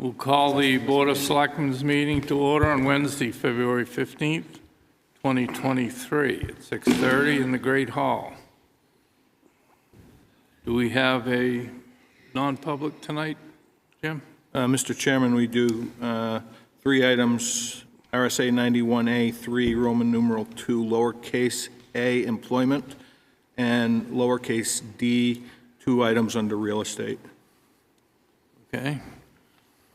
We'll call the Board of Selectmen's meeting to order on Wednesday, February 15th, 2023 at 6:30 in the Great Hall. Do we have a non-public tonight, Jim? Mr. Chairman, we do 3 items, RSA 91A 3, Roman numeral 2, lowercase a, employment, and lowercase d, 2 items under real estate. Okay.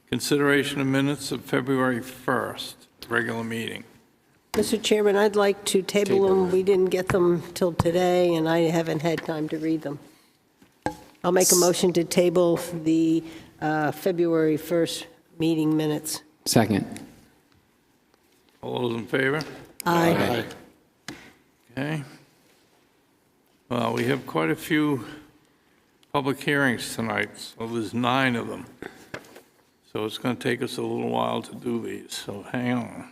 Consideration of minutes of February 1st, regular meeting. Mr. Chairman, I'd like to table them. We didn't get them till today, and I haven't had time to read them. I'll make a motion to table the February 1st meeting minutes. Second. All those in favor? Aye. Okay. Well, we have quite a few public hearings tonight, so there's 9 of them. So it's going to take us a little while to do these, so hang on.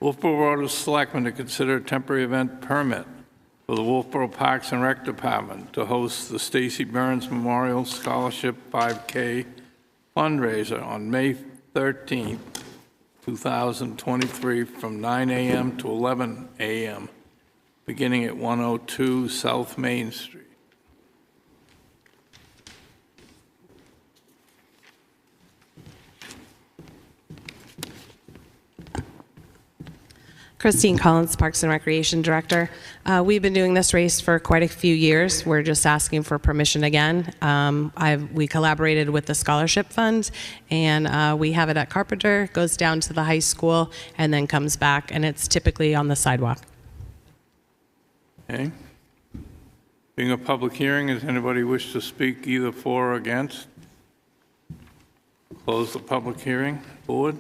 Wolfeboro Board of Selectmen to consider a temporary event permit for the Wolfeboro Parks and Rec Department to host the Stacy Burns Memorial Scholarship 5K fundraiser on May 13th, 2023 from 9 a.m. to 11 a.m., beginning at 102 South Main Street. Christine Collins, Parks and Recreation Director. We've been doing this race for quite a few years. We're just asking for permission again. We collaborated with the Scholarship Fund, and we have it at Carpenter, goes down to the high school, and then comes back, and it's typically on the sidewalk. Okay. Being a public hearing, does anybody wish to speak either for or against? Close the public hearing. Board?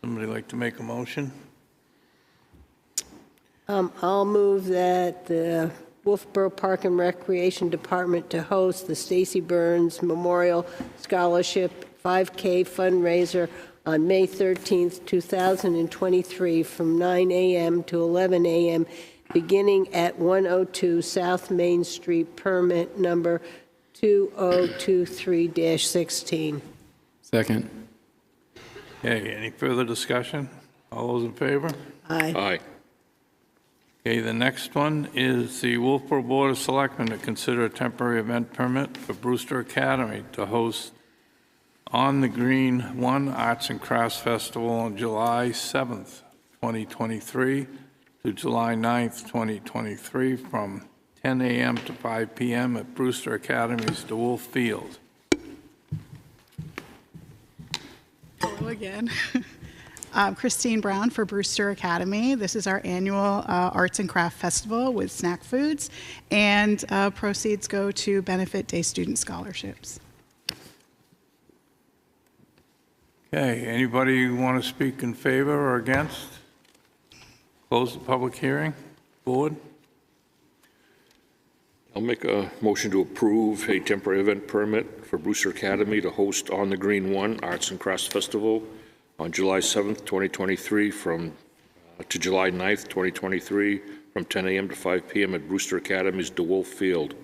Somebody like to make a motion? I'll move that the Wolfeboro Park and Recreation Department to host the Stacy Burns Memorial Scholarship 5K fundraiser on May 13th, 2023 from 9 a.m. to 11 a.m., beginning at 102 South Main Street, permit number 2023-16. Second. Okay, any further discussion? All those in favor? Aye. Aye. Okay, the next one is the Wolfeboro Board of Selectmen to consider a temporary event permit for Brewster Academy to host On the Green 1 Arts and Crafts Festival on July 7th, 2023 to July 9th, 2023 from 10 a.m. to 5 p.m. at Brewster Academy's DeWolf Field. Hello again. Christine Brown for Brewster Academy. This is our annual Arts and Craft Festival with snack foods, and proceeds go to benefit day student scholarships. Okay, anybody want to speak in favor or against? Close the public hearing. Board? I'll make a motion to approve a temporary event permit for Brewster Academy to host On the Green 1 Arts and Crafts Festival on July 7th, 2023 to July 9th, 2023 from 10 a.m. to 5 p.m. at Brewster Academy's DeWolf Field,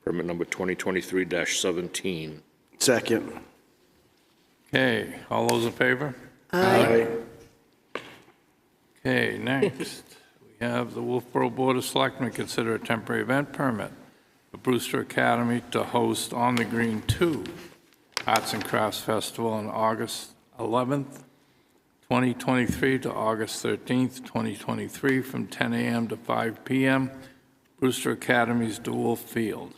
permit number 2023-17. Second. Okay, all those in favor? Aye. Okay, next, we have the Wolfeboro Board of Selectmen consider a temporary event permit for Brewster Academy to host On the Green 2 Arts and Crafts Festival on August 11th, 2023 to August 13th, 2023 from 10 a.m. to 5 p.m. Brewster Academy's DeWolf Field.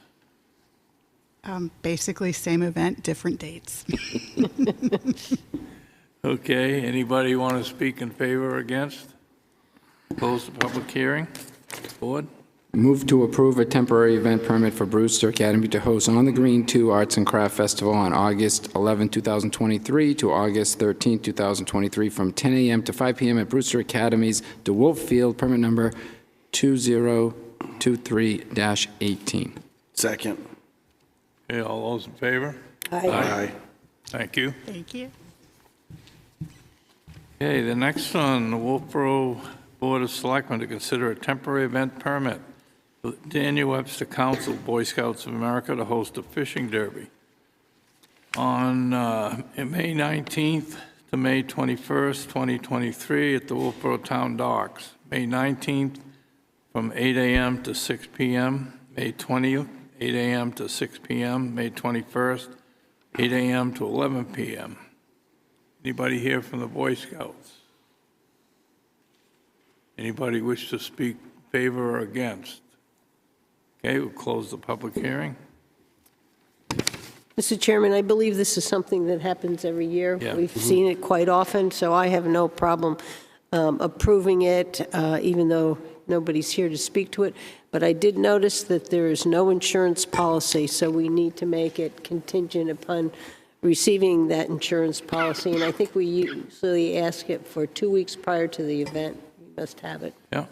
Basically, same event, different dates. Okay, anybody want to speak in favor or against? Close the public hearing. Board? Move to approve a temporary event permit for Brewster Academy to host On the Green 2 Arts and Craft Festival on August 11, 2023 to August 13, 2023 from 10 a.m. to 5 p.m. at Brewster Academy's DeWolf Field, permit number 2023-18. Second. Okay, all those in favor? Aye. Thank you. Thank you. Okay, the next one, the Wolfeboro Board of Selectmen to consider a temporary event permit for Daniel Webster Council, Boy Scouts of America, to host a fishing derby on May 19th to May 21st, 2023 at the Wolfeboro Town Docks. May 19th from 8 a.m. to 6 p.m. May 20th, 8 a.m. to 6 p.m. May 21st, 8 a.m. to 11 p.m. Anybody here from the Boy Scouts? Anybody wish to speak in favor or against? Okay, we'll close the public hearing. Mr. Chairman, I believe this is something that happens every year. Yeah. We've seen it quite often, so I have no problem approving it, even though nobody's here to speak to it. But I did notice that there is no insurance policy, so we need to make it contingent upon receiving that insurance policy. And I think we usually ask it for 2 weeks prior to the event. We must have it. Yeah, is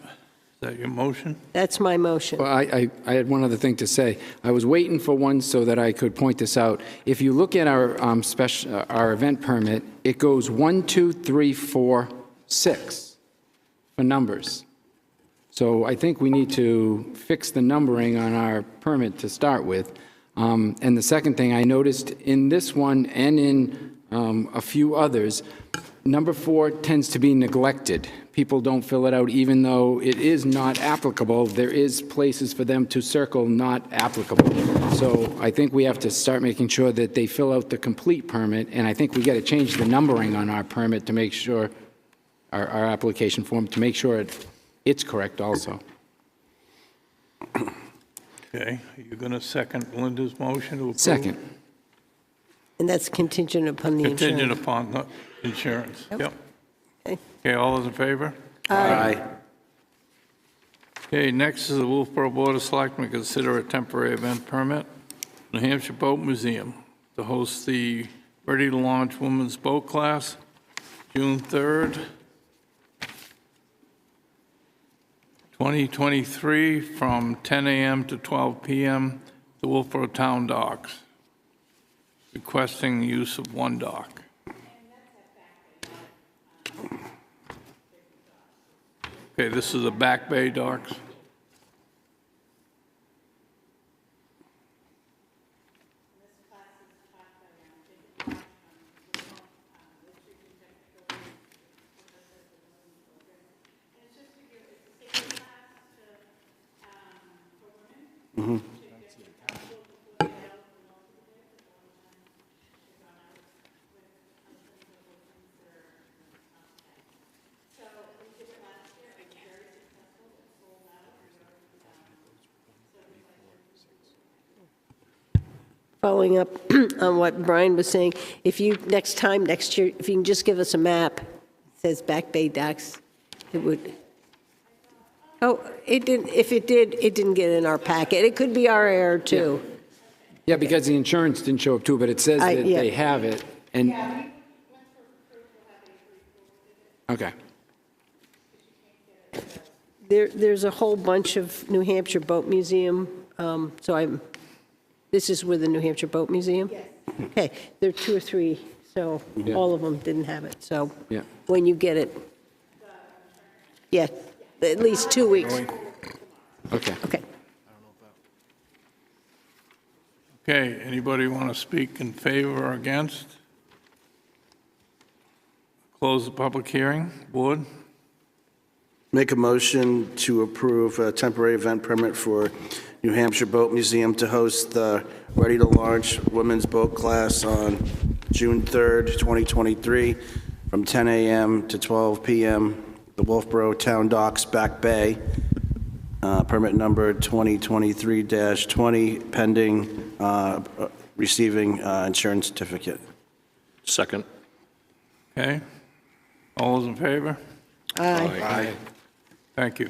that your motion? That's my motion. Well, I had one other thing to say. I was waiting for one so that I could point this out. If you look at our our event permit, it goes 1, 2, 3, 4, 6 for numbers. So I think we need to fix the numbering on our permit to start with. And the second thing I noticed in this one and in a few others, number 4 tends to be neglected. People don't fill it out even though it is not applicable. There is places for them to circle not applicable. So I think we have to start making sure that they fill out the complete permit, and I think we got to change the numbering on our permit to make sure, our application form, to make sure it's correct also. Okay, are you going to second Linda's motion to approve? Second. And that's contingent upon the insurance. Contingent upon the insurance. Yep. Okay. Okay, all those in favor? Aye. Okay, next is the Wolfeboro Board of Selectmen consider a temporary event permit, New Hampshire Boat Museum, to host the Ready to Launch Women's Boat Class, June 3rd, 2023, from 10 a.m. to 12 p.m. at the Wolfeboro Town Docks, requesting use of one dock. Okay, this is the Back Bay docks. Following up on what Brian was saying, if you, next year, if you can just give us a map, that says Back Bay Docks, it would, oh, it didn't, if it did, it didn't get in our packet. It could be our error, too. Yeah, because the insurance didn't show up too, but it says that yeah. they have it, and... Okay. There's a whole bunch of New Hampshire Boat Museum, this is with the New Hampshire Boat Museum? Yes. Okay, there are 2 or 3, so Yeah. all of them didn't have it, so Yeah. when you get it, yeah, at least 2 weeks. Okay. Okay. Okay, anybody want to speak in favor or against? Close the public hearing. Board? Make a motion to approve a temporary event permit for New Hampshire Boat Museum to host the Ready to Launch Women's Boat Class on June 3rd, 2023, from 10 a.m. to 12 p.m. The Wolfeboro Town Docks, Back Bay. Permit number 2023-20, pending receiving insurance certificate. Second. Okay. All those in favor? Aye. Thank you.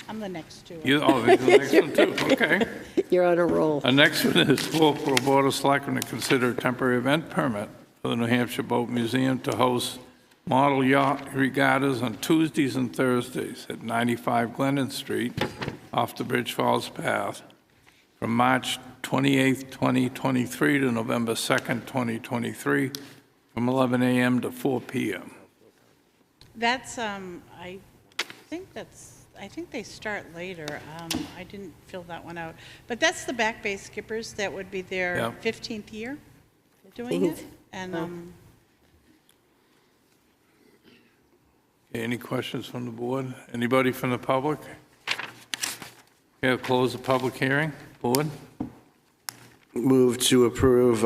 I'm the next to it. This is the next one too, okay. You're on a roll. The next one is Wolfeboro Board of Selectmen to consider a temporary event permit for the New Hampshire Boat Museum to host model yacht regattas on Tuesdays and Thursdays at 95 Glendon Street off the Bridge Falls Path from March 28th, 2023 to November 2nd, 2023 from 11 a.m. to 4 p.m. That's, I think they start later. I didn't fill that one out. But that's the Back Bay Skippers. That would be their Yep. 15th year. doing it. And Okay, any questions from the board? Anybody from the public? Okay, I'll close the public hearing. Board? Move to approve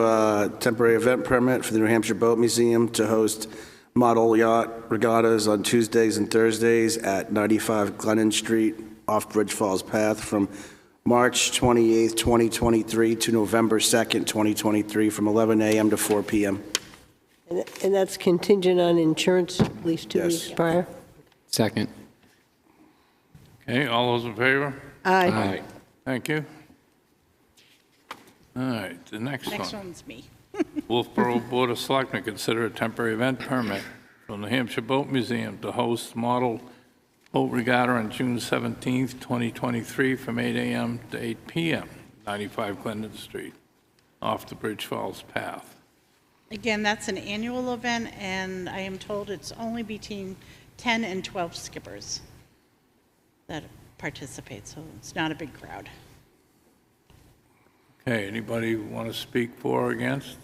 temporary event permit for the New Hampshire Boat Museum to host model yacht regattas on Tuesdays and Thursdays at 95 Glennon Street off Bridge Falls Path from March 28th, 2023 to November 2nd, 2023 from 11 a.m. to 4 p.m. And that's contingent on insurance at least 2 weeks Yes. prior? Second. Okay, all those in favor? Aye. Thank you. All right, the next next one. one's me. Wolfeboro Board of Selectmen consider a temporary event permit from the New Hampshire Boat Museum to host model boat regatta on June 17th, 2023 from 8 a.m. to 8 p.m., 95 Glendon Street, off the Bridge Falls Path. Again, that's an annual event, and I am told it's only between 10 and 12 skippers that participate, so it's not a big crowd. Okay, anybody want to speak for or against?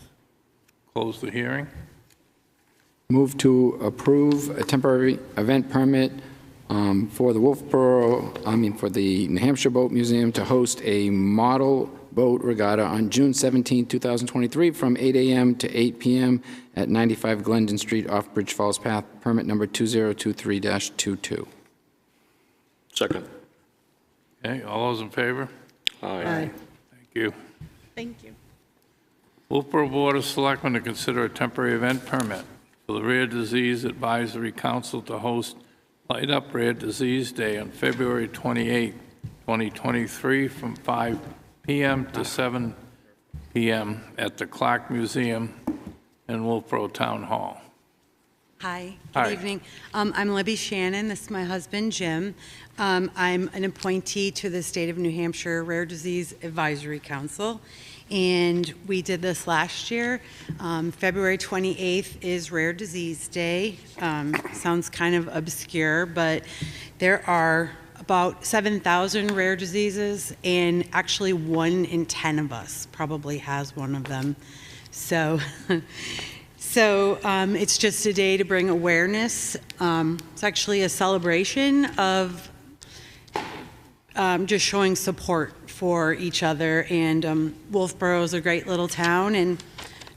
Close the hearing. Move to approve a temporary event permit for the for the New Hampshire Boat Museum to host a model boat regatta on June 17, 2023, from 8 a.m. to 8 p.m. at 95 Glendon Street off Bridge Falls Path, permit number 2023-22. Second. Okay, all those in favor? Aye. Thank you. Thank you. Wolfeboro Board of Selectmen to consider a temporary event permit for the Rare Disease Advisory Council to host Light Up Rare Disease Day on February 28, 2023, from 5 p.m. to 7 p.m. at the Clark Museum in Wolfeboro Town Hall. Hi, Hi. good evening. I'm Libby Shannon. This is my husband, Jim. I'm an appointee to the State of New Hampshire Rare Disease Advisory Council, and we did this last year. February 28th is Rare Disease Day. Sounds kind of obscure, but there are about 7,000 rare diseases, and actually 1 in 10 of us probably has one of them. So it's just a day to bring awareness. It's actually a celebration of just showing support for each other. And Wolfeboro is a great little town, and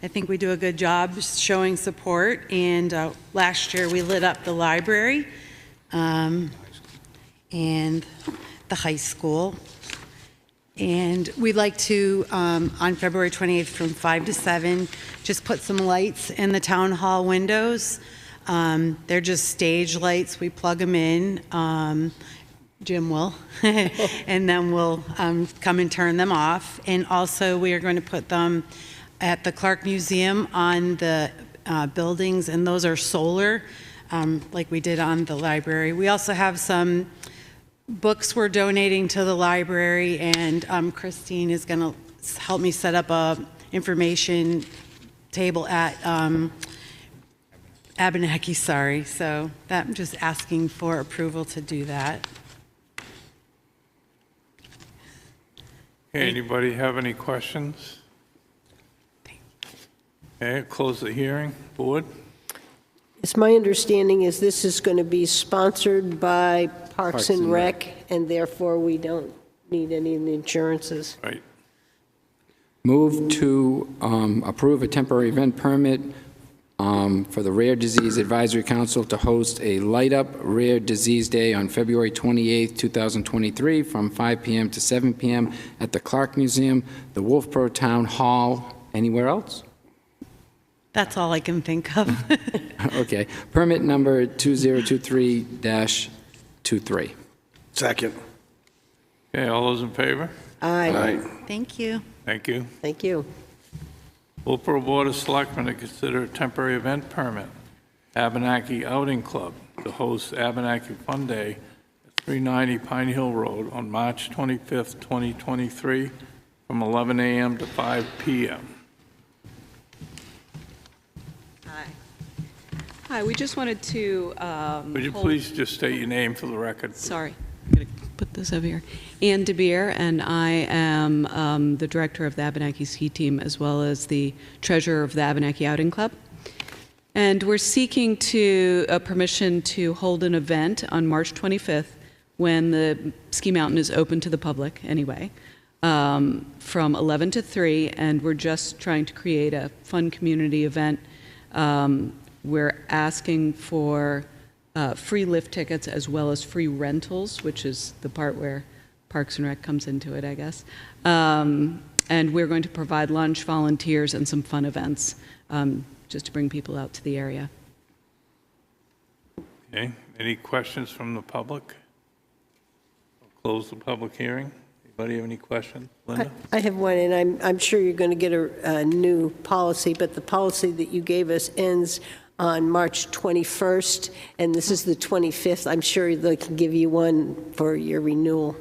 I think we do a good job showing support. And last year we lit up the library and the high school. And we'd like to, on February 28th from 5 to 7, just put some lights in the town hall windows. They're just stage lights. We plug them in. Jim will. And then we'll come and turn them off. And also we are going to put them at the Clark Museum on the buildings, and those are solar, like we did on the library. We also have some books we're donating to the library, and Christine is going to help me set up a information table at Abenaki, sorry. So that, I'm just asking for approval to do that. Okay, anybody have any questions? Okay, close the hearing. Board? It's my understanding is this is going to be sponsored by Parks and Rec, and therefore we don't need any of the insurances. Right. Move to approve a temporary event permit for the Rare Disease Advisory Council to host a Light Up Rare Disease Day on February 28, 2023, from 5 p.m. to 7 p.m. at the Clark Museum, the Wolfeboro Town Hall. Anywhere else? That's all I can think of. Okay. Permit number 2023-23. Second. Okay, all those in favor? Aye. Thank you. Thank you. Thank you. Wolfeboro Board of Selectmen to consider a temporary event permit, Abenaki Outing Club, to host Abenaki Fun Day at 390 Pine Hill Road on March 25th, 2023, from 11 a.m. to 5 p.m. Hi, we just wanted to. Would you please just state your name for the record? Sorry, I'm going to put this over here. Ann DeBeer, and I am the director of the Abenaki Ski Team as well as the treasurer of the Abenaki Outing Club. And we're seeking permission to hold an event on March 25th when the ski mountain is open to the public anyway, from 11 to 3, and we're just trying to create a fun community event. We're asking for free lift tickets as well as free rentals, which is the part where Parks and Rec comes into it, I guess. And we're going to provide lunch, volunteers, and some fun events just to bring people out to the area. Okay, any questions from the public? I'll close the public hearing. Anybody have any questions? Linda? I have one, and I'm sure you're going to get a new policy, but the policy that you gave us ends on March 21st, and this is the 25th. I'm sure they can give you one for your renewal.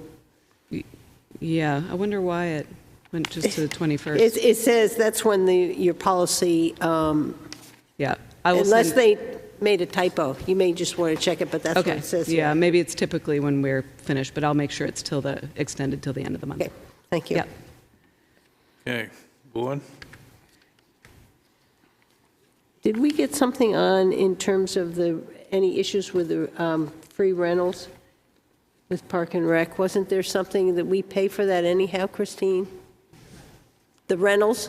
Yeah, I wonder why it went just to the 21st. It says that's when your policy, Yeah. I will unless send- they made a typo. You may just want to check it, but that's what Okay, it says yeah, here. maybe it's typically when we're finished, but I'll make sure it's extended till the end of the month. Okay, thank you. Yep. Okay, board? Did we get something on in terms of any issues with the free rentals with Park and Rec? Wasn't there something that we pay for that anyhow, Christine? The rentals?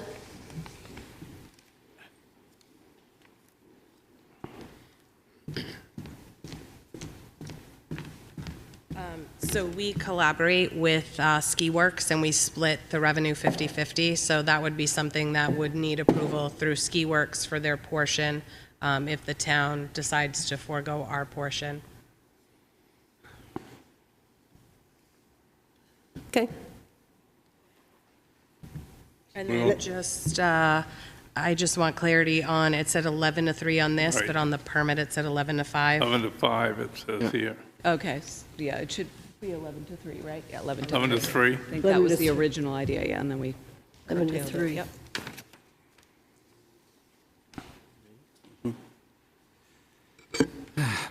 So we collaborate with Ski Works, and we split the revenue 50/50. So that would be something that would need approval through Ski Works for their portion if the town decides to forego our portion. Okay. And then I just want clarity on, it said 11 to 3 on this, Right. but on the permit, it said 11 to 5. 11 to 5, it says here. Okay, yeah, it should be 11 to 3, right? Yeah, 11 to 3. 11 to 3. I think 11 that was to the 3. original idea, yeah, and then we 11 to curtailed it. 3. Yep.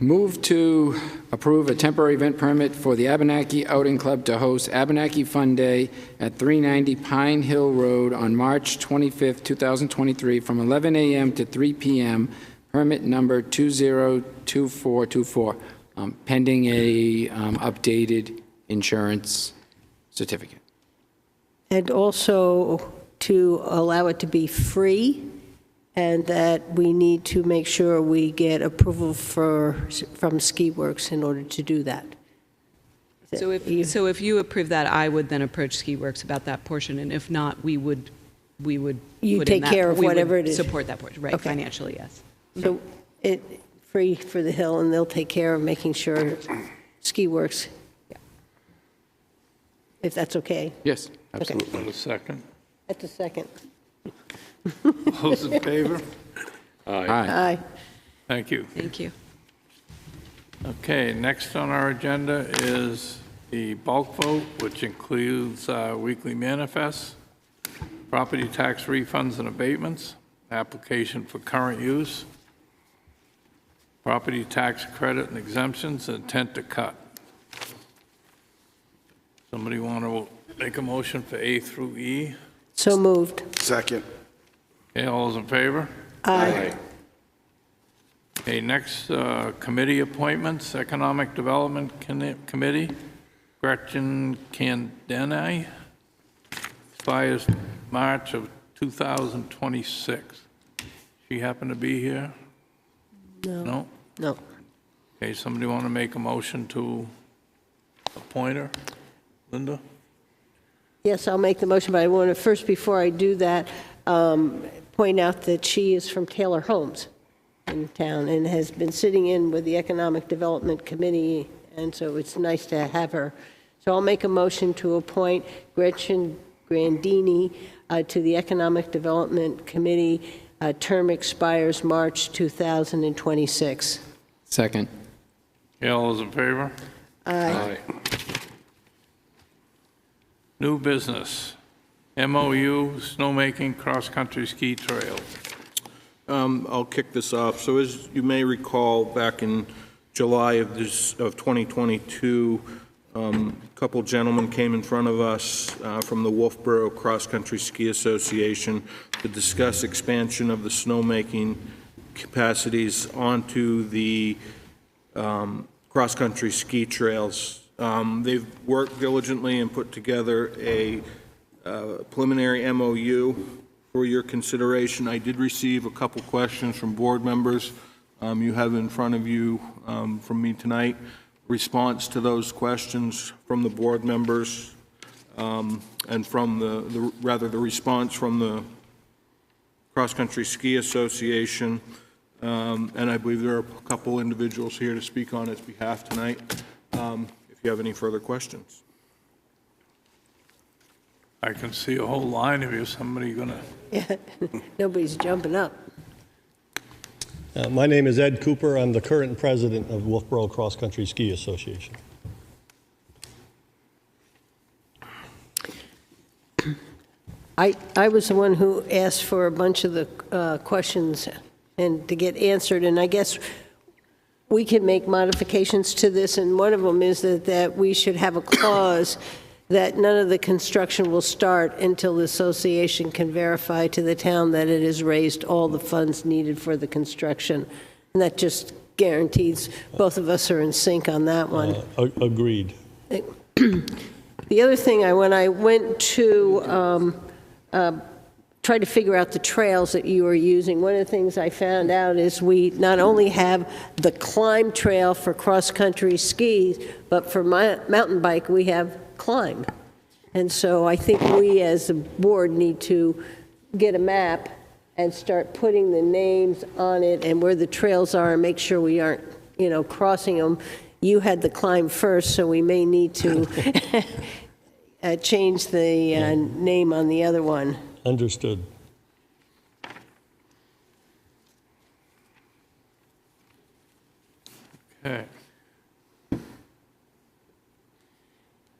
Move to approve a temporary event permit for the Abenaki Outing Club to host Abenaki Fun Day at 390 Pine Hill Road on March 25th, 2023, from 11 a.m. to 3 p.m., permit number 202424, pending a updated insurance certificate. And also to allow it to be free, and that we need to make sure we get approval from Ski Works in order to do that. So if you approve that, I would then approach Ski Works about that portion, and if not, we would You put in take that- care of we would whatever it is. Support that portion, right, Okay. financially, yes. So free for the hill, and they'll take care of making sure Ski Works, if that's okay. Yes, Okay, absolutely. And a second. that's a second. Those in favor? Aye. Aye. Thank you. Thank you. Okay, next on our agenda is the bulk vote, which includes weekly manifests, property tax refunds and abatements, application for current use, property tax credit and exemptions, and intent to cut. Somebody want to make a motion for A through E? So moved. Second. Okay, all those in favor? Aye. Okay, next, committee appointments, Economic Development Committee, Gretchen Candeni, expires March of 2026. She happen to be here? No? No. Okay, somebody want to make a motion to appoint her? Linda? Yes, I'll make the motion, but I want to first, before I do that, point out that she is from Taylor Homes in town and has been sitting in with the Economic Development Committee, and so it's nice to have her. So I'll make a motion to appoint Gretchen Grandini to the Economic Development Committee. Term expires March 2026. Second. Okay, all those in favor? Aye. New business, MOU, snowmaking, cross-country ski trail. I'll kick this off. So as you may recall, back in July of 2022, A couple gentlemen came in front of us from the Wolfeboro Cross Country Ski Association to discuss expansion of the snowmaking capacities onto the cross-country ski trails. They've worked diligently and put together a preliminary MOU for your consideration. I did receive a couple questions from board members. You have in front of you from me tonight response to those questions from the board members and from the response from the Cross-Country Ski Association. And I believe there are a couple individuals here to speak on its behalf tonight. If you have any further questions. I can see a whole line of you. Somebody gonna? Yeah, nobody's jumping up. My name is Ed Cooper. I'm the current president of Wolfeboro Cross Country Ski Association. I was the one who asked for a bunch of the questions and to get answered, and I guess we can make modifications to this, and one of them is that we should have a clause that none of the construction will start until the association can verify to the town that it has raised all the funds needed for the construction. And that just guarantees both of us are in sync on that one. Agreed. The other thing, when I went to try to figure out the trails that you were using, one of the things I found out is we not only have the climb trail for cross-country skis, but for my mountain bike, we have climb. And so I think we as a board need to get a map and start putting the names on it and where the trails are and make sure we aren't, crossing them. You had the climb first, so we may need to change the name on the other one. Understood. Okay.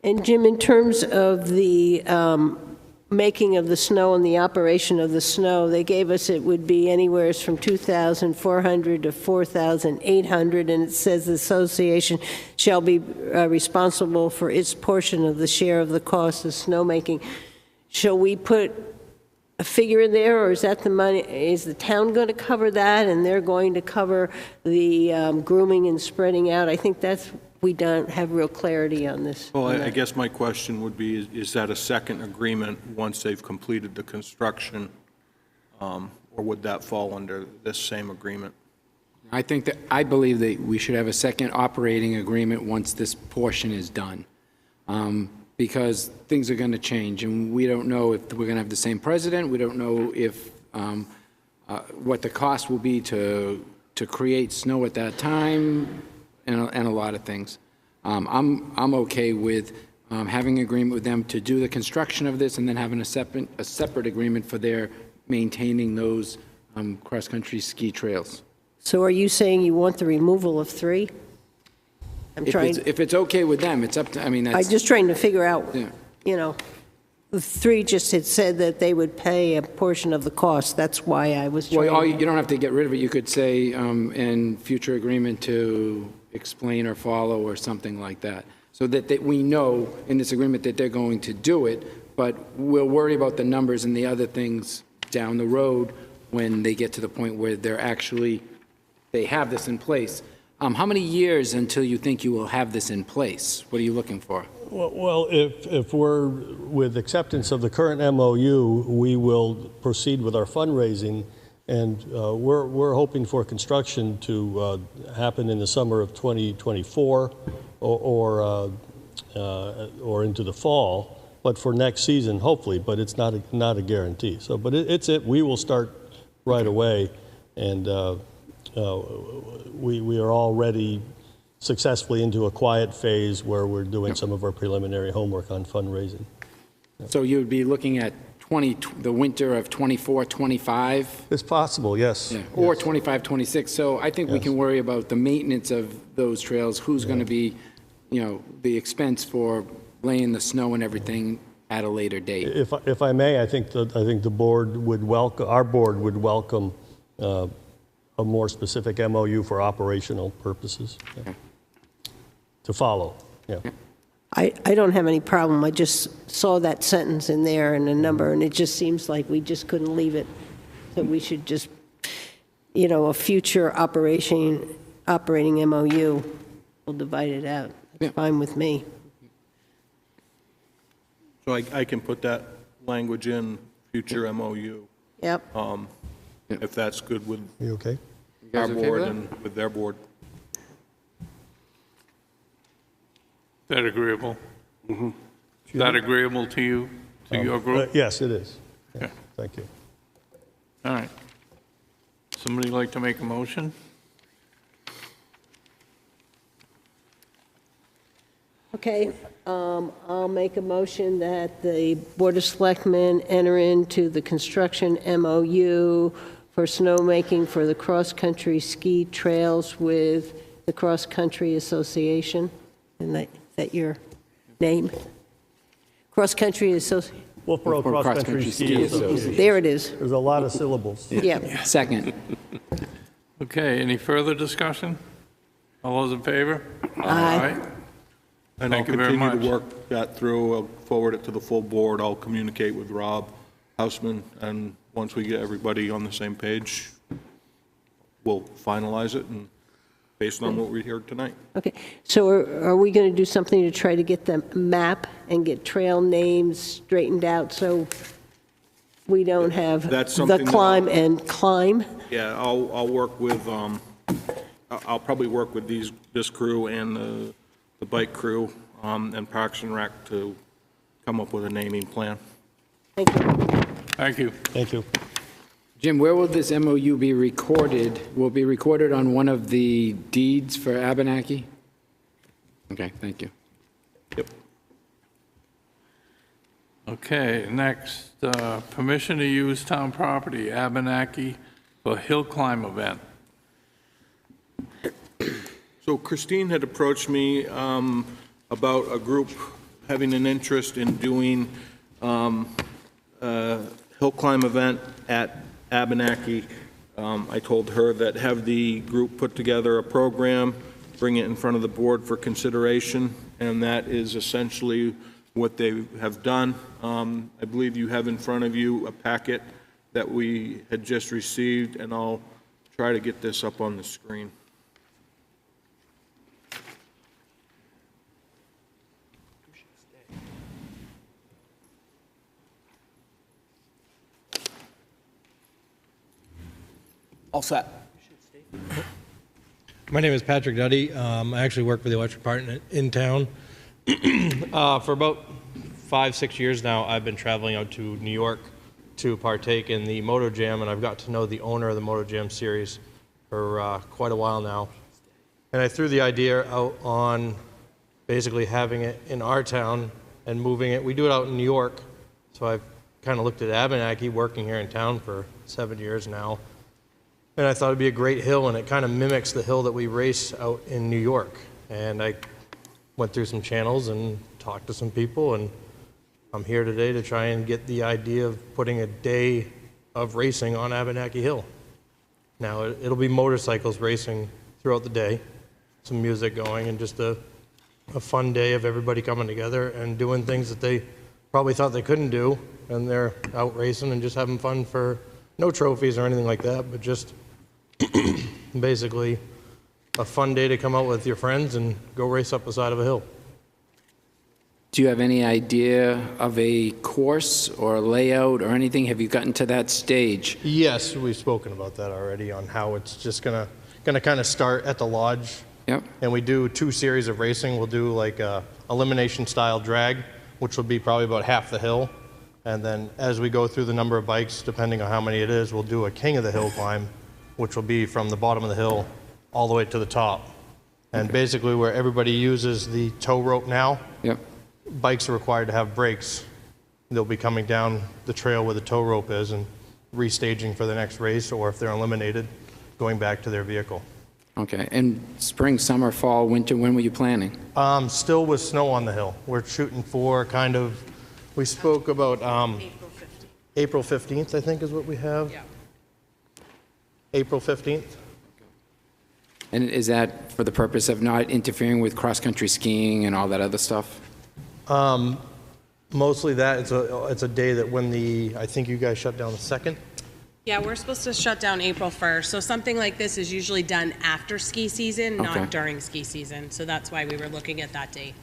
And Jim, in terms of the making of the snow and the operation of the snow, they gave us it would be anywhere from 2,400 to 4,800, and it says the association shall be responsible for its portion of the share of the cost of snowmaking. Shall we put a figure in there, or is that the money? Is the town going to cover that, and they're going to cover the grooming and spreading out? I think that's. We don't have real clarity on this. Well, I guess my question would be, is that a second agreement once they've completed the construction, or would that fall under this same agreement? I believe that we should have a second operating agreement once this portion is done, because things are going to change, and we don't know if we're going to have the same president. We don't know if what the cost will be to create snow at that time. And a lot of things. I'm okay with having an agreement with them to do the construction of this and then having a separate agreement for their maintaining those cross-country ski trails. So are you saying you want the removal of 3? If it's okay with them, it's up to, I'm just trying to figure out, the 3 just had said that they would pay a portion of the cost. That's why I was trying. Well, you don't have to get rid of it. You could say in future agreement to explain or follow or something like that, so that we know in this agreement that they're going to do it, but we'll worry about the numbers and the other things down the road when they get to the point where they have this in place. How many years until you think you will have this in place? What are you looking for? Well, if we're with acceptance of the current MOU, we will proceed with our fundraising, and we're hoping for construction to happen in the summer of 2024 or into the fall, but for next season, hopefully, but it's not a guarantee. So, but we will start right away, and we are already successfully into a quiet phase where we're doing some of our preliminary homework on fundraising. So you would be looking at the winter of 24, 25? It's possible, yes. Yeah. Or 25, 26. So I think we can worry about the maintenance of those trails, who's going to be, the expense for laying the snow and everything at a later date. If I may, I think the board would welcome, our board would welcome a more specific MOU for operational purposes. Yeah. To follow, yeah. I don't have any problem. I just saw that sentence in there and a number, and it just seems like we just couldn't leave it. So we should just, a future operating MOU, we'll divide it out. That's fine with me. So I can put that language in future MOU, Yep. if that's good with You okay? our guys okay board with and with their board. Is that agreeable? Is that agreeable to you, to your group? Yes, it is. Okay. Thank you. All right. Somebody like to make a motion? Okay, I'll make a motion that the Board of Selectmen enter into the construction MOU for snowmaking for the cross-country ski trails with the Cross Country Association. And is that your name? Cross Country Association. Wolfeboro Cross-Country Ski Association. There it is. There's a lot of syllables. Yeah. Second. Okay, any further discussion? All those in favor? Aye. And I'll Thank you very continue much. to work that through. I'll forward it to the full board. I'll communicate with Rob Hausman, and once we get everybody on the same page, we'll finalize it, and based on what we heard tonight. Okay, so are we going to do something to try to get the map and get trail names straightened out so we don't have That's the something that climb and climb? Yeah, I'll work with, I'll probably work with this crew and the bike crew, and Parks and Rec to come up with a naming plan. Thank you. Thank you. Thank you. Jim, where will this MOU be recorded? Will it be recorded on one of the deeds for Abenaki? Okay, thank you. Yep. Okay, next, permission to use town property, Abenaki, for hill climb event. So Christine had approached me about a group having an interest in doing a hill climb event at Abenaki. I told her that have the group put together a program, bring it in front of the board for consideration, and that is essentially what they have done. I believe you have in front of you a packet that we had just received, and I'll try to get this up on the screen. All set. My name is Patrick Duddy. I actually work for the electric department in town. For about 5-6 years now, I've been traveling out to New York to partake in the Moto Jam, and I've got to know the owner of the Moto Jam series for quite a while now. And I threw the idea out on basically having it in our town and moving it. We do it out in New York, so I've kind of looked at Abenaki, working here in town for 7 years now. And I thought it'd be a great hill, and it kind of mimics the hill that we race out in New York. And I went through some channels and talked to some people, and I'm here today to try and get the idea of putting a day of racing on Abenaki Hill. Now, it'll be motorcycles racing throughout the day, some music going, and just a fun day of everybody coming together and doing things that they probably thought they couldn't do, and they're out racing and just having fun for no trophies or anything like that, but just basically a fun day to come out with your friends and go race up the side of a hill. Do you have any idea of a course or layout or anything? Have you gotten to that stage? Yes, we've spoken about that already on how it's just gonna kind of start at the lodge. Yep. And we do 2 series of racing. We'll do like a elimination style drag, which will be probably about half the hill. And then as we go through the number of bikes, depending on how many it is, we'll do a king of the hill climb, which will be from the bottom of the hill all the way to the top. And basically where everybody uses the tow rope now, Yep. bikes are required to have brakes. They'll be coming down the trail where the tow rope is and restaging for the next race, or if they're eliminated, going back to their vehicle. Okay. And spring, summer, fall, winter, when were you planning? Still with snow on the hill. We're shooting for kind of, we spoke about April 15th, I think is what we have. Yeah. April 15th. And is that for the purpose of not interfering with cross-country skiing and all that other stuff? Mostly that, it's a day that when I think you guys shut down the 2nd. Yeah, we're supposed to shut down April 1st, so something like this is usually done after ski season, Okay. not during ski season, so that's why we were looking at that date.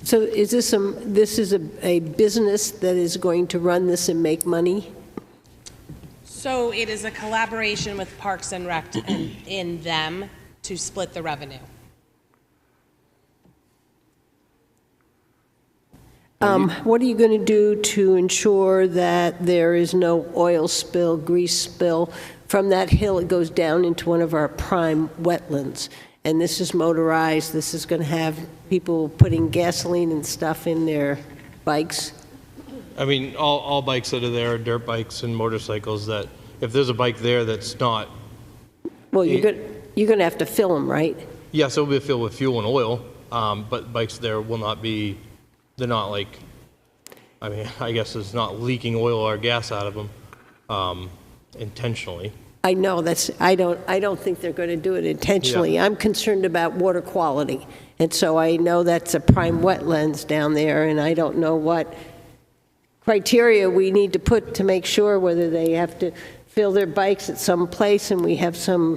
So is this a business that is going to run this and make money? So it is a collaboration with Parks and Rec and in them to split the revenue. What are you going to do to ensure that there is no oil spill, grease spill? From that hill, it goes down into one of our prime wetlands. And this is motorized. This is going to have people putting gasoline and stuff in their bikes. I mean, all bikes that are there are dirt bikes and motorcycles that, if there's a bike there that's not, Well, you're going to have to fill them, right? yes, it'll be filled with fuel and oil, but bikes there will not be, they're not like, I mean, I guess it's not leaking oil or gas out of them intentionally. I know, I don't think they're going to do it intentionally. Yeah. I'm concerned about water quality. And so I know that's a prime wetlands down there, and I don't know what criteria we need to put to make sure whether they have to fill their bikes at some place and we have some,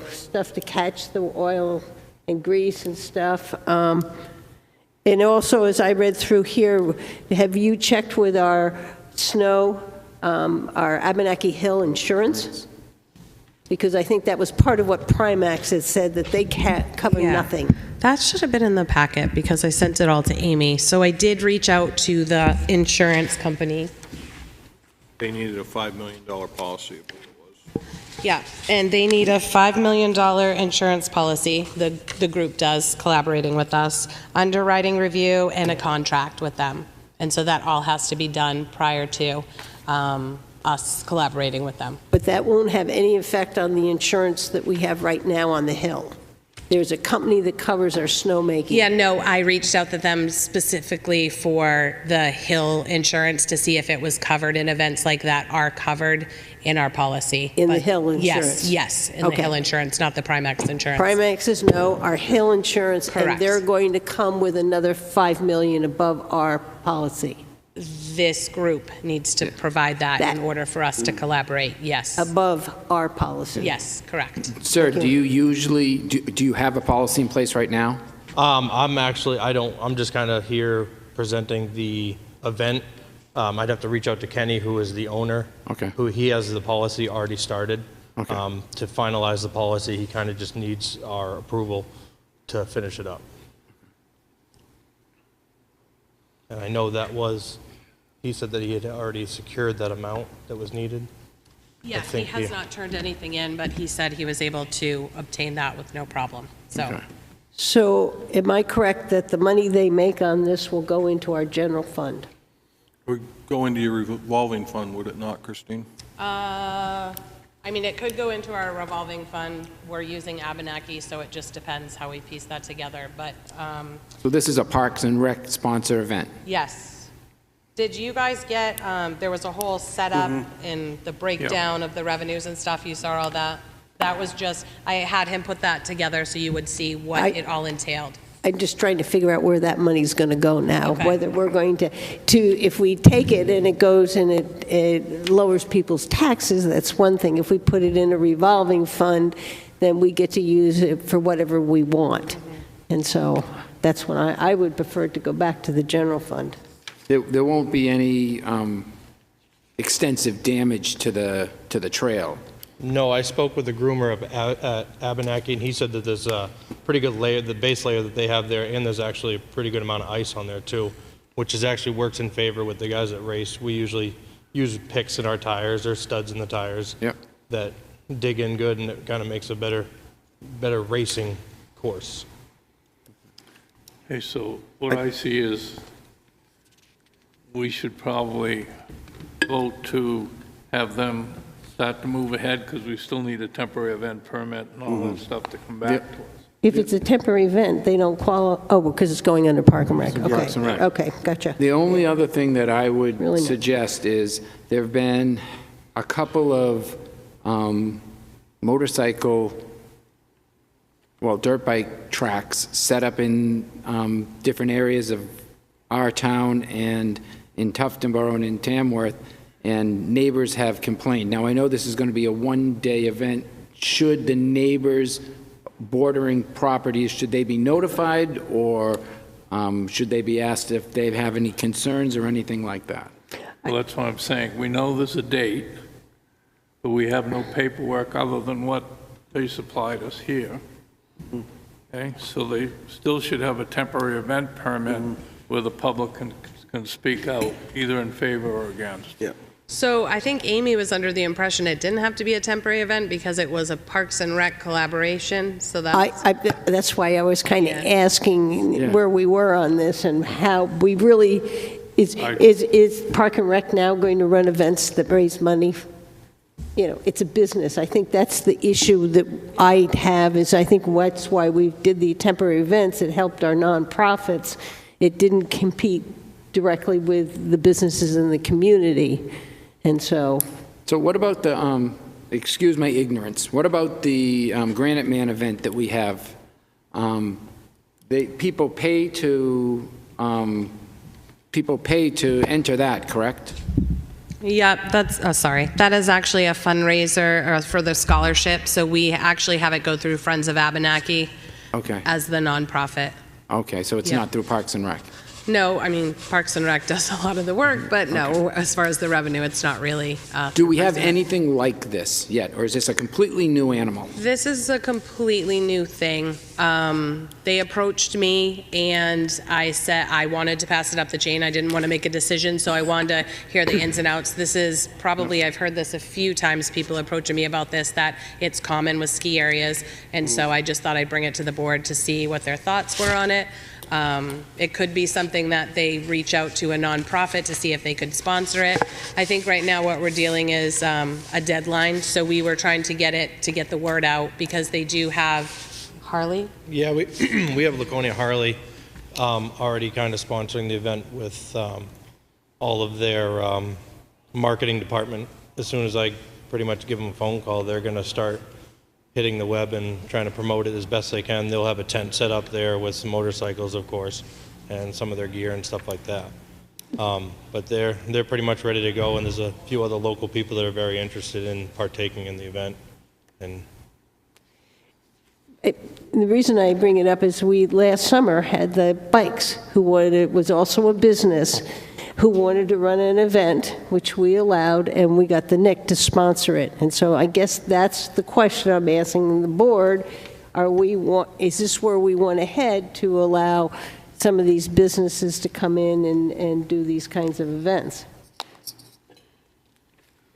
stuff to catch the oil and grease and stuff. And also, as I read through here, have you checked with our snow, our Abenaki Hill insurance? Because I think that was part of what Primax had said, that they can't cover Yeah. nothing. That should have been in the packet because I sent it all to Amy. So I did reach out to the insurance company. They needed a $5 million policy, I believe it was. Yeah, and they need a $5 million insurance policy, the group does, collaborating with us, underwriting review, and a contract with them. And so that all has to be done prior to us collaborating with them. But that won't have any effect on the insurance that we have right now on the Hill. There's a company that covers our snowmaking. Yeah, no, I reached out to them specifically for the Hill insurance to see if it was covered in events like that are covered in our policy. In the But Hill insurance? Yes, in the Okay. Hill insurance, not the Primax insurance. Primax says no, our Hill insurance, and Correct. they're going to come with another $5 million above our policy. This group needs to provide that in order for us to collaborate, yes. Above our policy. Yes, correct. Sir, do you usually, do you have a policy in place right now? I'm just kind of here presenting the event. I'd have to reach out to Kenny, who is the owner. Okay. Who he has the policy already started. Okay. To finalize the policy, he kind of just needs our approval to finish it up. And I know he said that he had already secured that amount that was needed. Yes, he think has he- not turned anything in, but he said he was able to obtain that with no problem, so. Okay. So am I correct that the money they make on this will go into our general fund? Would go into your revolving fund, would it not, Christine? I mean, it could go into our revolving fund. We're using Abenaki, so it just depends how we piece that together, but, So this is a Parks and Rec sponsor event? yes. Did you guys get, there was a whole setup in the breakdown of the revenues and stuff, you saw all that? That was just, I had him put that together so you would see what it all entailed. I'm just trying to figure out where that money's going to go now, Okay. whether we're going to, if we take it and it goes and it lowers people's taxes, that's one thing. If we put it in a revolving fund, then we get to use it for whatever we want. And so that's when I would prefer it to go back to the general fund. There won't be any extensive damage to the trail? No, I spoke with the groomer at Abenaki, and he said that there's a pretty good layer, the base layer that they have there, and there's actually a pretty good amount of ice on there too, which actually works in favor with the guys that race. We usually use picks in our tires or studs in the tires. Yep. That dig in good, and it kind of makes a better racing course. Okay, so what I see is we should probably vote to have them start to move ahead because we still need a temporary event permit and all that stuff to come back to us. If it's a temporary event, they don't qualify, because it's going under Park and Rec. Parks and Rec. Okay, gotcha. The only other thing that I would Really nice. suggest is there have been a couple of dirt bike tracks set up in different areas of our town and in Tuftonboro and in Tamworth, and neighbors have complained. Now, I know this is going to be a one-day event. Should the neighbors bordering properties, should they be notified, or should they be asked if they have any concerns or anything like that? Well, that's what I'm saying. We know there's a date, but we have no paperwork other than what they supplied us here. Okay, so they still should have a temporary event permit where the public can speak out, either in favor or against. Yeah. So I think Amy was under the impression it didn't have to be a temporary event because it was a Parks and Rec collaboration, so that's... That's why I was kind of asking Yeah. where we were on this and how we really, is Park and Rec now going to run events that raise money? You know, it's a business. I think that's the issue that I have, is I think that's why we did the temporary events. It helped our nonprofits. It didn't compete directly with the businesses in the community. And so... So what about the, excuse my ignorance, what about the Granite Man event that we have? People pay to enter that, correct? Yeah, that's, sorry. That is actually a fundraiser for the scholarship, so we actually have it go through Friends of Abenaki Okay. as the nonprofit. Okay, so it's Yeah. not through Parks and Rec? No, I mean, Parks and Rec does a lot of the work, but no, as far as the revenue, it's not really. Do we have anything like this yet, or is this a completely new animal? This is a completely new thing. They approached me, and I said I wanted to pass it up the chain. I didn't want to make a decision, so I wanted to hear the ins and outs. This is probably, I've heard this a few times, people approaching me about this, that it's common with ski areas, and so I just thought I'd bring it to the board to see what their thoughts were on it. It could be something that they reach out to a nonprofit to see if they could sponsor it. I think right now what we're dealing is a deadline, so we were trying to get the word out because they do have Harley. Yeah, we we have Laconia Harley already kind of sponsoring the event with all of their marketing department. As soon as I pretty much give them a phone call, they're going to start hitting the web and trying to promote it as best they can. They'll have a tent set up there with some motorcycles, of course, and some of their gear and stuff like that. But they're pretty much ready to go, and there's a few other local people that are very interested in partaking in the event. And the reason I bring it up is we last summer had the Bikes, it was also a business, who wanted to run an event, which we allowed, and we got the NIC to sponsor it. And so I guess that's the question I'm asking the board. Is this where we want to head to allow some of these businesses to come in and do these kinds of events?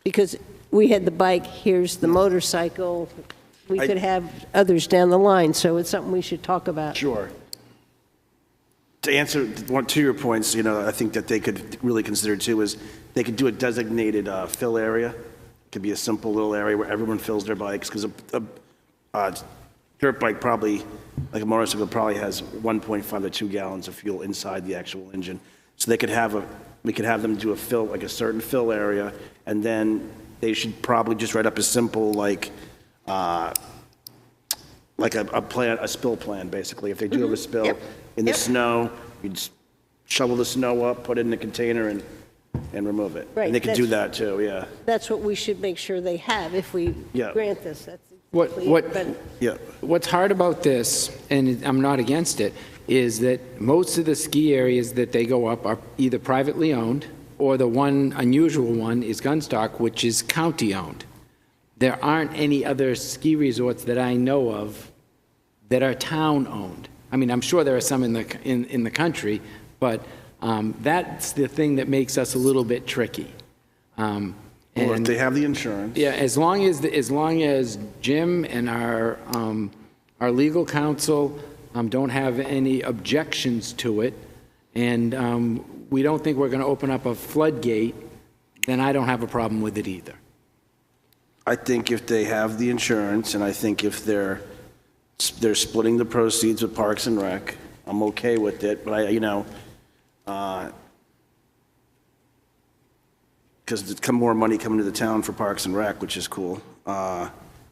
Because we had the bike, here's the motorcycle. We could have others down the line, so it's something we should talk about. Sure. To answer to your points, I think that they could really consider too is they could do a designated fill area. It could be a simple little area where everyone fills their bikes, because a dirt bike probably, like a motorcycle, probably has 1.5 to 2 gallons of fuel inside the actual engine. So we could have them do a fill, like a certain fill area, and then they should probably just write up a simple like a spill plan, basically. If they do have a spill in the snow, you just shovel the snow up, put it in a container, and remove it. Right, And they could do that too, yeah. That's what we should make sure they have if we Yeah. grant this. That's exactly Yeah. What's hard about this, and I'm not against it, is that most of the ski areas that they go up are either privately owned, or the one unusual one is Gunstock, which is county-owned. There aren't any other ski resorts that I know of that are town-owned. I mean, I'm sure there are some in the country, but that's the thing that makes us a little bit tricky. Or if they have the insurance. Yeah, as long as Jim and our legal counsel don't have any objections to it, and we don't think we're going to open up a floodgate, then I don't have a problem with it either. I think if they have the insurance, and I think if they're splitting the proceeds with Parks and Rec, I'm okay with it, but because there's more money coming to the town for Parks and Rec, which is cool.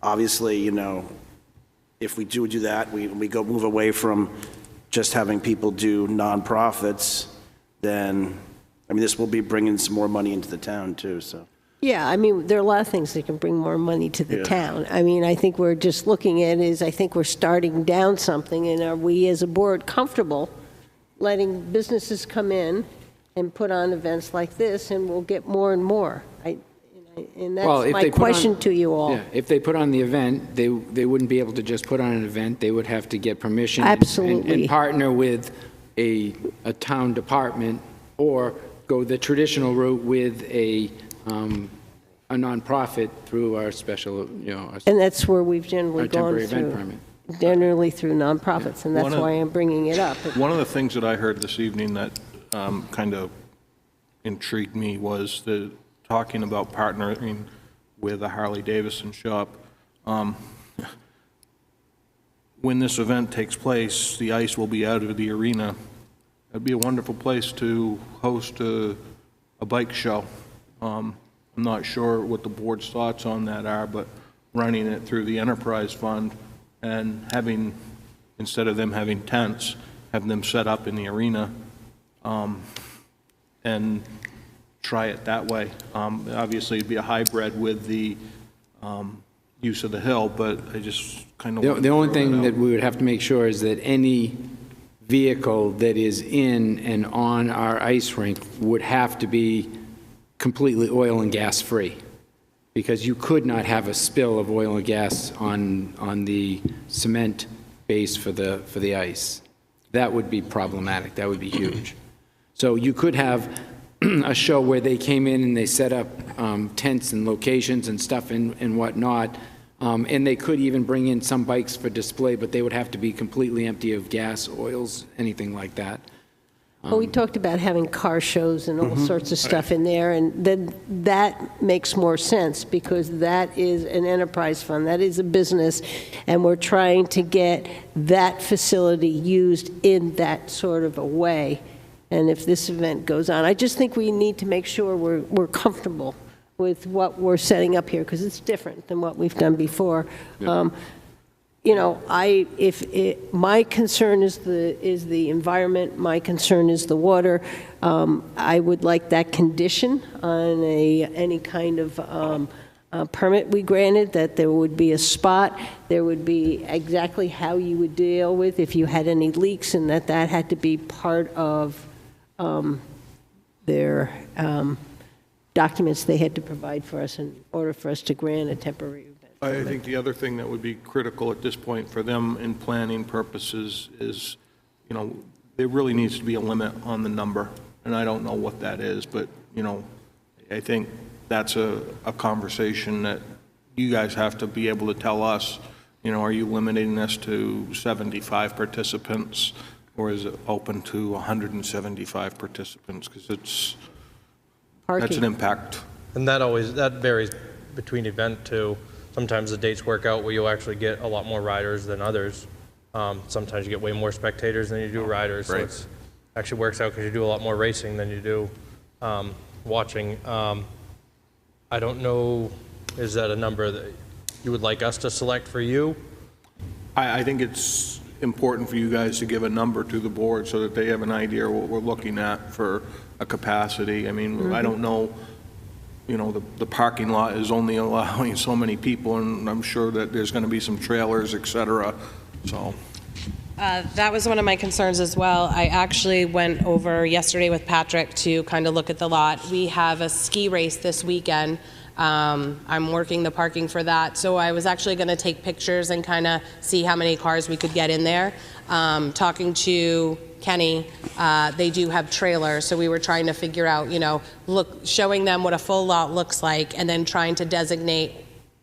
Obviously, if we do that, we move away from just having people do nonprofits, then, I mean, this will be bringing some more money into the town too, so. Yeah, I mean, there are a lot of things that can bring more money to the town. I mean, I think we're just looking at is, I think we're starting down something, and are we as a board comfortable letting businesses come in and put on events like this, and we'll get more and more? And Well, that's if my they put on- question to you all. Yeah, if they put on the event, they wouldn't be able to just put on an event. They would have to get permission. Absolutely. And partner with a town department, or go the traditional route with a nonprofit through our special, And that's where we've generally our gone temporary event through, permit. generally through nonprofits, and that's One of- why I'm bringing it up. One of the things that I heard this evening that kind of intrigued me was talking about partnering with a Harley-Davidson shop. When this event takes place, the ice will be out of the arena. It'd be a wonderful place to host a bike show. I'm not sure what the board's thoughts on that are, but running it through the enterprise fund and having, instead of them having tents, have them set up in the arena and try it that way. Obviously, it'd be a hybrid with the use of the hill, but I just kind of... The only thing that we would have to make sure is that any vehicle that is in and on our ice rink would have to be completely oil and gas free, because you could not have a spill of oil and gas on the cement base for the ice. That would be problematic. That would be huge. So you could have a show where they came in and they set up tents and locations and stuff and whatnot, and they could even bring in some bikes for display, but they would have to be completely empty of gas, oils, anything like that. Well, we talked about having car shows and all sorts of stuff in there, and then that makes more sense, because that is an enterprise fund, that is a business, and we're trying to get that facility used in that sort of a way. And if this event goes on, I just think we need to make sure we're comfortable with what we're setting up here, because it's different than what we've done before. My concern is the environment, my concern is the water. I would like that condition on any kind of permit we granted, that there would be a spot, there would be exactly how you would deal with if you had any leaks, and that had to be part of their documents they had to provide for us in order for us to grant a temporary event. I think the other thing that would be critical at this point for them in planning purposes is, there really needs to be a limit on the number, and I don't know what that is, but, I think that's a conversation that you guys have to be able to tell us, are you limiting this to 75 participants, or is it open to 175 participants? Because that's an impact. And that varies between event too. Sometimes the dates work out where you'll actually get a lot more riders than others. Sometimes you get way more spectators than you do riders. Right. So it actually works out because you do a lot more racing than you do watching. I don't know, is that a number that you would like us to select for you? I think it's important for you guys to give a number to the board so that they have an idea what we're looking at for a capacity. I mean, I don't know, the parking lot is only allowing so many people, and I'm sure that there's going to be some trailers, et cetera, so. That was one of my concerns as well. I actually went over yesterday with Patrick to kind of look at the lot. We have a ski race this weekend. I'm working the parking for that, so I was actually going to take pictures and kind of see how many cars we could get in there. Talking to Kenny, they do have trailers, so we were trying to figure out, showing them what a full lot looks like, and then trying to designate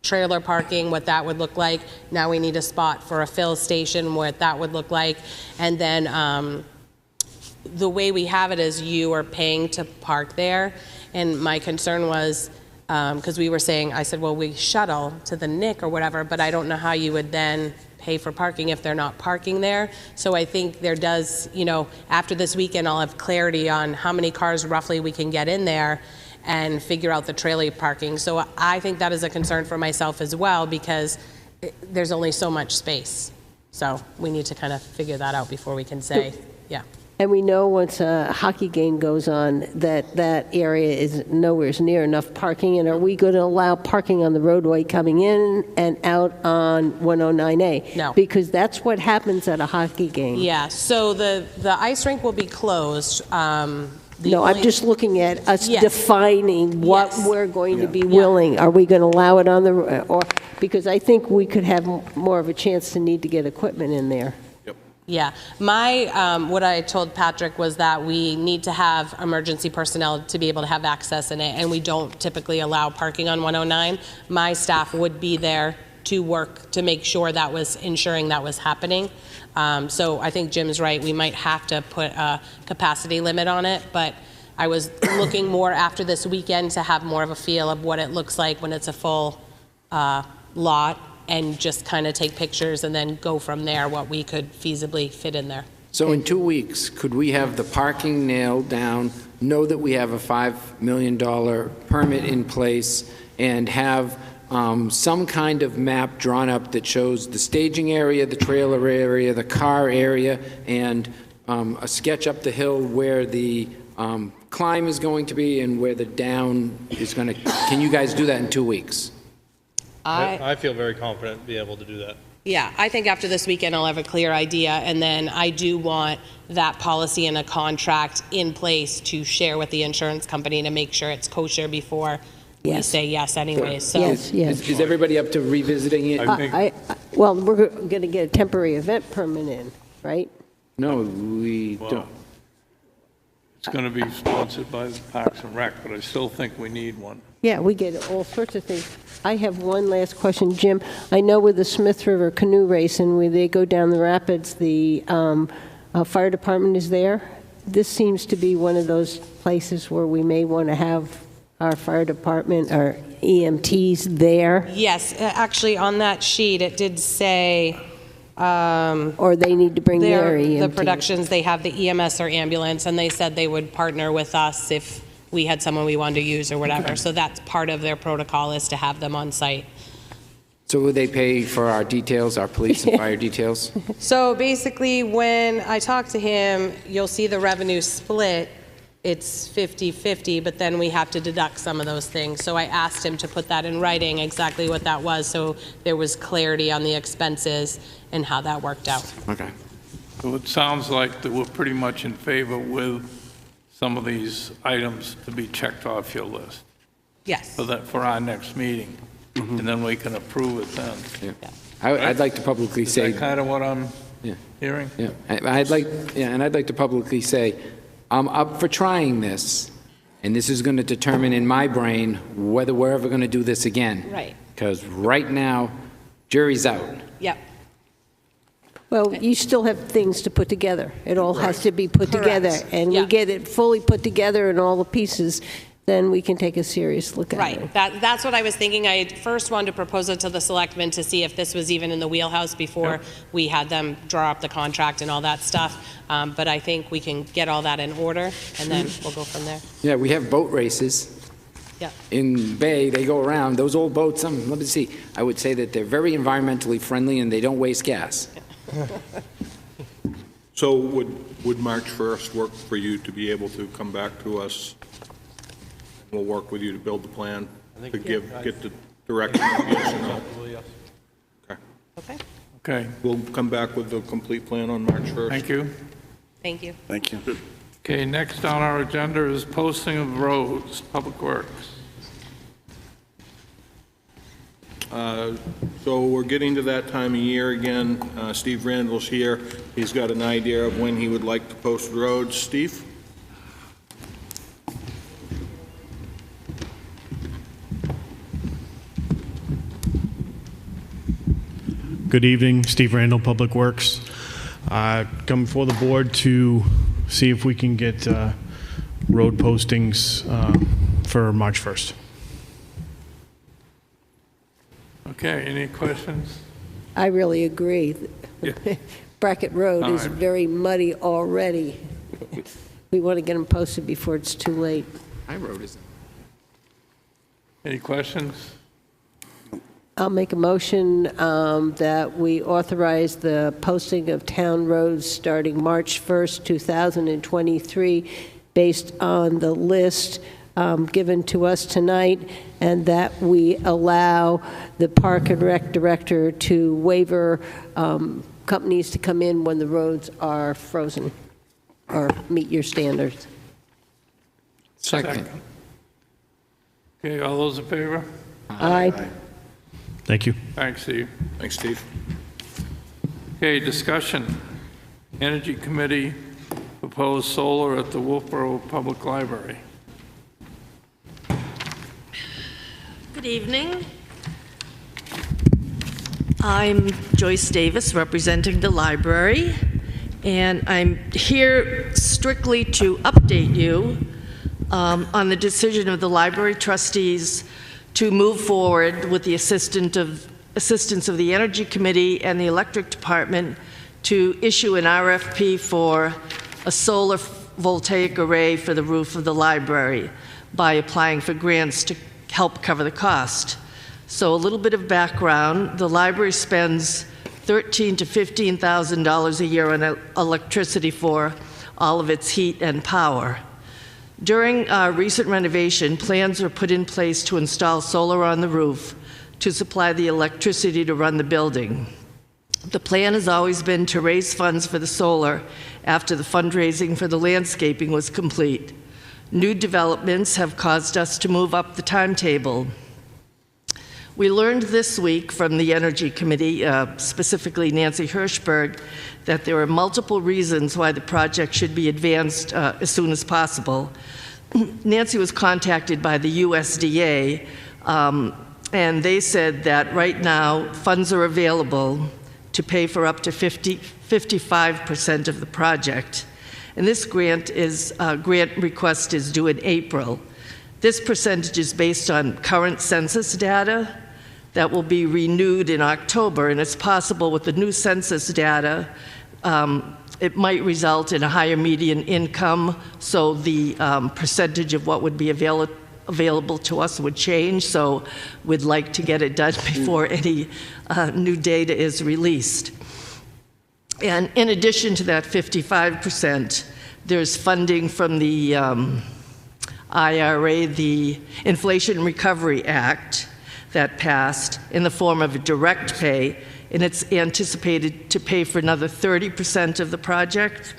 trailer parking, what that would look like. Now we need a spot for a fill station, what that would look like. And then the way we have it is you are paying to park there. And my concern was, because we were saying, I said, well, we shuttle to the Nick or whatever, but I don't know how you would then pay for parking if they're not parking there. So I think there does, after this weekend, I'll have clarity on how many cars roughly we can get in there and figure out the trailer parking. So I think that is a concern for myself as well, because there's only so much space. So we need to kind of figure that out before we can say, yeah. And we know once a hockey game goes on, that area is nowhere near enough parking. And are we going to allow parking on the roadway coming in and out on 109A? No. Because that's what happens at a hockey game. Yeah, so the ice rink will be closed. No, I'm just looking at us Yes. defining what Yes. we're going to be willing. Are we going to allow it on the, or, because I think we could have more of a chance to need to get equipment in there. Yeah, what I told Patrick was that we need to have emergency personnel to be able to have access in it, and we don't typically allow parking on 109. My staff would be there to work to make sure that was ensuring that was happening. So I think Jim's right, we might have to put a capacity limit on it, but I was looking more after this weekend to have more of a feel of what it looks like when it's a full lot, and just kind of take pictures and then go from there, what we could feasibly fit in there. So in 2 weeks, could we have the parking nailed down, know that we have a $5 million permit in place, and have some kind of map drawn up that shows the staging area, the trailer area, the car area, and a sketch up the hill where the climb is going to be and where the down is going to, can you guys do that in 2 weeks? I feel very confident to be able to do that. Yeah, I think after this weekend, I'll have a clear idea, and then I do want that policy and a contract in place to share with the insurance company to make sure it's kosher before we say yes anyways. So Yes, yes. Is everybody up to revisiting it? Well, we're going to get a temporary event permit in, right? No, we don't. It's going to be sponsored by the Parks and Rec, but I still think we need one. Yeah, we get all sorts of things. I have one last question, Jim. I know with the Smith River canoe race and where they go down the rapids, the fire department is there. This seems to be one of those places where we may want to have our fire department, our EMTs there. yes, actually on that sheet, it did say Or they need to bring their EMT. the productions, they have the EMS or ambulance, and they said they would partner with us if we had someone we wanted to use or whatever. So that's part of their protocol, is to have them on site. So would they pay for our details, our police and fire details? So basically, when I talked to him, you'll see the revenue split. It's 50-50, but then we have to deduct some of those things. So I asked him to put that in writing, exactly what that was, so there was clarity on the expenses and how that worked out. Okay. So it sounds like that we're pretty much in favor with some of these items to be checked off your list. Yes. For our next meeting, and then we can approve it then. Yeah. I'd like to publicly Is say. that kind of what I'm hearing? Yeah, I'd like to publicly say, I'm up for trying this, and this is going to determine in my brain whether we're ever going to do this again. Right. Because right now, jury's out. Yep. Well, you still have things to put together. It all has to be put together. Correct. And Yeah. we get it fully put together and all the pieces, then we can take a serious look at it. Right, that's what I was thinking. I first wanted to propose it to the selectmen to see if this was even in the wheelhouse before we had them draw up the contract and all that stuff. But I think we can get all that in order, and then we'll go from there. Yeah, we have boat races. Yeah. In Bay, they go around, those old boats, let me see, I would say that they're very environmentally friendly and they don't waste gas. So would March 1st work for you to be able to come back to us? We'll work with you to build the plan, to get the direction of yes or no? Okay. Okay, Okay, We'll come back with the complete plan on March 1st. thank you. thank you. Thank you. Okay, next on our agenda is posting of roads, Public Works. So we're getting to that time of year again. Steve Randall's here. He's got an idea of when he would like to post roads. Steve? Good evening, Steve Randall, Public Works. Come before the board to see if we can get road postings for March 1st. Okay, any questions? I really agree. Yeah. Brackett Road All is right. very muddy already. We want to get them posted before it's too late. My road isn't. Any questions? I'll make a motion that we authorize the posting of town roads starting March 1st, 2023, based on the list given to us tonight, and that we allow the Park and Rec Director to waiver companies to come in when the roads are frozen or meet your standards. Second. Okay, all those in favor? Aye. Thank you. Thanks, Steve. Thanks, Steve. Okay, discussion. Energy Committee proposed solar at the Wolfeboro Public Library. Good evening. I'm Joyce Davis, representing the library, and I'm here strictly to update you on the decision of the library trustees to move forward with the assistance of the Energy Committee and the Electric Department to issue an RFP for a solar voltaic array for the roof of the library by applying for grants to help cover the cost. So a little bit of background. The library spends $13,000 to $15,000 a year on electricity for all of its heat and power. During our recent renovation, plans were put in place to install solar on the roof to supply the electricity to run the building. The plan has always been to raise funds for the solar after the fundraising for the landscaping was complete. New developments have caused us to move up the timetable. We learned this week from the Energy Committee, specifically Nancy Hirschberg, that there are multiple reasons why the project should be advanced as soon as possible. Nancy was contacted by the USDA, and they said that right now funds are available to pay for up to 55% of the project. And this grant request is due in April. This percentage is based on current census data that will be renewed in October, and it's possible with the new census data, it might result in a higher median income, so the percentage of what would be available to us would change, so we'd like to get it done before any new data is released. And in addition to that 55%, there's funding from the IRA, the Inflation Recovery Act, that passed in the form of a direct pay, and it's anticipated to pay for another 30% of the project.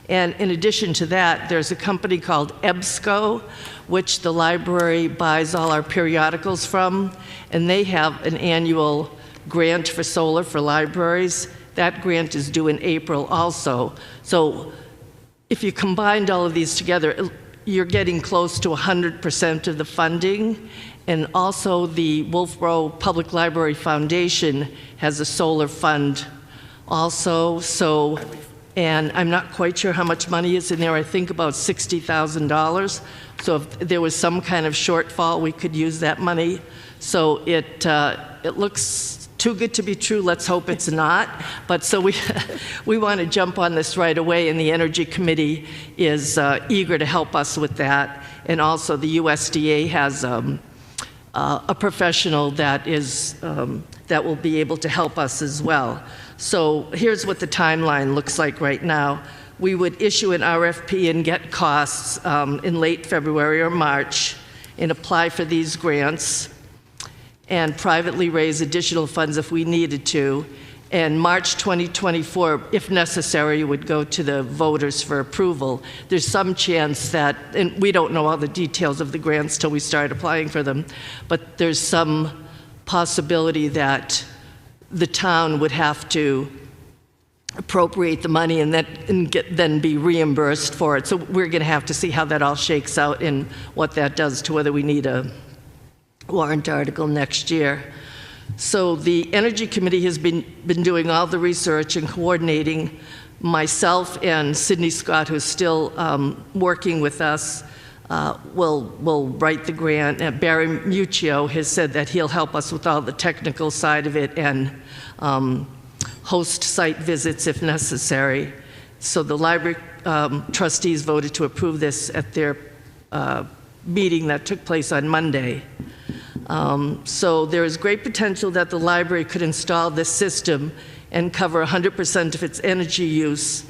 And in addition to that, there's a company called EBSCO, which the library buys all our periodicals from, and they have an annual grant for solar for libraries. That grant is due in April also. So if you combined all of these together, you're getting close to 100% of the funding. And also the Wolfeboro Public Library Foundation has a solar fund also. So, and I'm not quite sure how much money is in there. I think about $60,000. So if there was some kind of shortfall, we could use that money. So it looks too good to be true. Let's hope it's not. But so we want to jump on this right away, and the Energy Committee is eager to help us with that. And also the USDA has a professional that will be able to help us as well. So here's what the timeline looks like right now. We would issue an RFP and get costs in late February or March and apply for these grants and privately raise additional funds if we needed to. And March 2024, if necessary, would go to the voters for approval. There's some chance that, and we don't know all the details of the grants till we start applying for them, but there's some possibility that the town would have to appropriate the money and then be reimbursed for it. So we're going to have to see how that all shakes out and what that does to whether we need a warrant article next year. So the Energy Committee has been doing all the research and coordinating. Myself and Sydney Scott, who's still working with us, will write the grant. Barry Muccio has said that he'll help us with all the technical side of it and host site visits if necessary. So the library trustees voted to approve this at their meeting that took place on Monday. So there is great potential that the library could install this system and cover 100% of its energy use,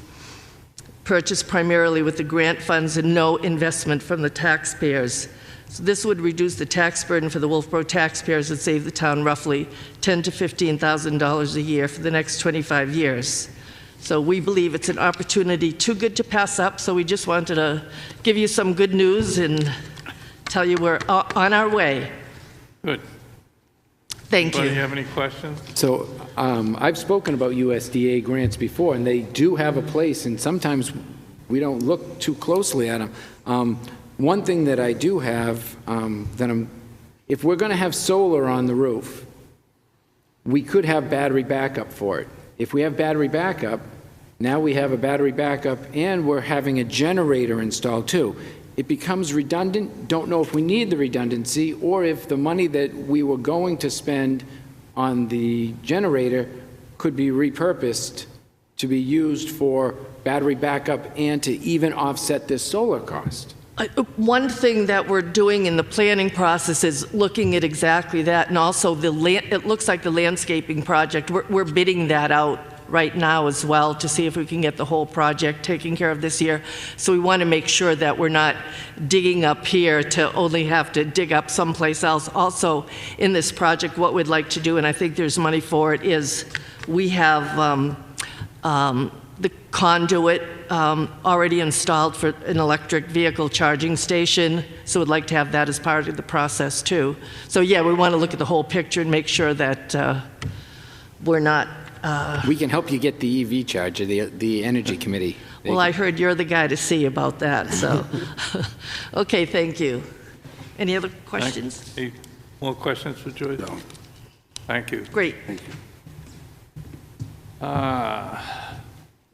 purchased primarily with the grant funds and no investment from the taxpayers. So this would reduce the tax burden for the Wolfeboro taxpayers and save the town roughly $10,000 to $15,000 a year for the next 25 years. So we believe it's an opportunity too good to pass up, so we just wanted to give you some good news and tell you we're on our way. Good. Thank you. Anybody have any questions? So I've spoken about USDA grants before, and they do have a place, and sometimes we don't look too closely at them. One thing that I do have, if we're going to have solar on the roof, we could have battery backup for it. If we have battery backup, now we have a battery backup and we're having a generator installed too. It becomes redundant. Don't know if we need the redundancy or if the money that we were going to spend on the generator could be repurposed to be used for battery backup and to even offset this solar cost. One thing that we're doing in the planning process is looking at exactly that, and also it looks like the landscaping project, we're bidding that out right now as well to see if we can get the whole project taken care of this year. So we want to make sure that we're not digging up here to only have to dig up someplace else. Also, in this project, what we'd like to do, and I think there's money for it, is we have the conduit already installed for an electric vehicle charging station, so we'd like to have that as part of the process too. So yeah, we want to look at the whole picture and make sure that we're not... we can help you get the EV charger, the Energy Committee. Well, I heard you're the guy to see about that, so... Okay, thank you. Any other questions? Any more questions for Joyce? No. Thank you. Great. Thank you.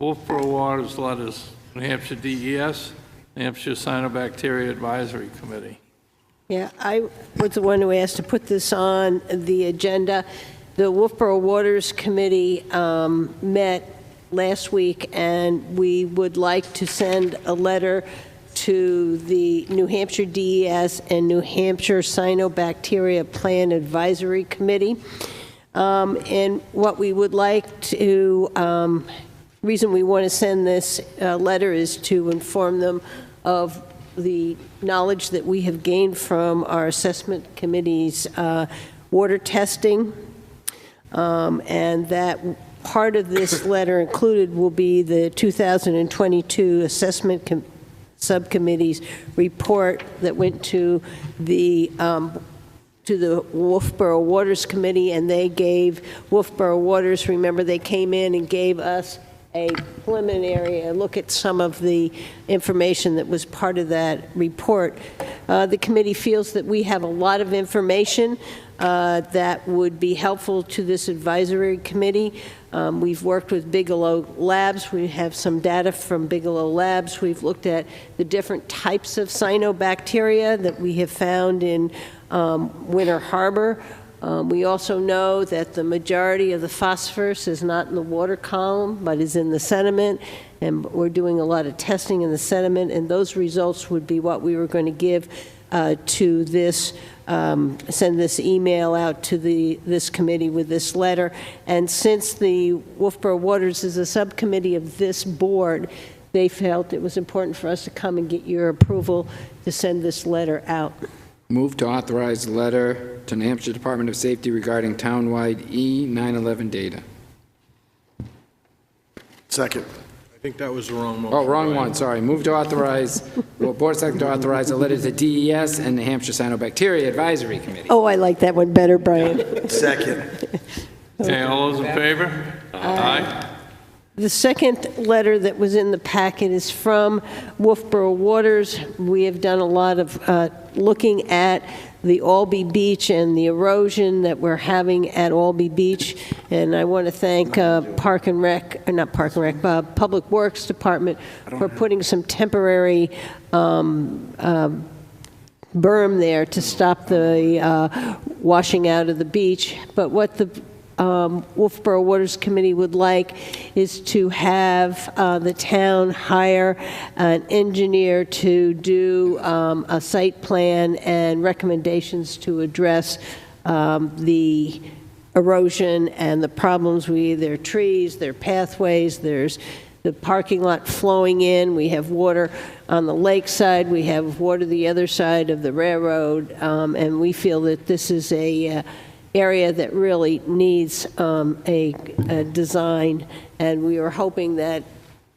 Wolfeboro Waters letters, New Hampshire DES, New Hampshire Cyanobacteria Advisory Committee. Yeah, I was the one who asked to put this on the agenda. The Wolfeboro Waters Committee met last week, and we would like to send a letter to the New Hampshire DES and New Hampshire Cyanobacteria Plan Advisory Committee. And what we would like to, reason we want to send this letter is to inform them of the knowledge that we have gained from our assessment committee's water testing, and that part of this letter included will be the 2022 assessment subcommittee's report that went to the Wolfeboro Waters Committee, and they gave Wolfeboro Waters, remember, they came in and gave us a preliminary look at some of the information that was part of that report. The committee feels that we have a lot of information that would be helpful to this advisory committee. We've worked with Bigelow Labs. We have some data from Bigelow Labs. We've looked at the different types of cyanobacteria that we have found in Winter Harbor. We also know that the majority of the phosphorus is not in the water column, but is in the sediment, and we're doing a lot of testing in the sediment, and those results would be what we were going to give to this, send this email out to this committee with this letter. And since the Wolfeboro Waters is a subcommittee of this board, they felt it was important for us to come and get your approval to send this letter out. Move to authorize letter to New Hampshire Department of Safety regarding townwide E911 data. Second. I think that was the wrong motion. Oh, wrong one, sorry. Move to authorize, well, Board of Selectmen to authorize a letter to DES and New Hampshire Cyanobacteria Advisory Committee. Oh, I like that one better, Brian. Second. Okay, all those in favor? Aye. The second letter that was in the packet is from Wolfeboro Waters. We have done a lot of looking at the Albee Beach and the erosion that we're having at Albee Beach. And I want to thank Public Works Department for putting some temporary berm there to stop the washing out of the beach. But what the Wolfeboro Waters Committee would like is to have the town hire an engineer to do a site plan and recommendations to address the erosion and the problems with their trees, their pathways. There's the parking lot flowing in. We have water on the lakeside. We have water the other side of the railroad. And we feel that this is a area that really needs a design. And we are hoping that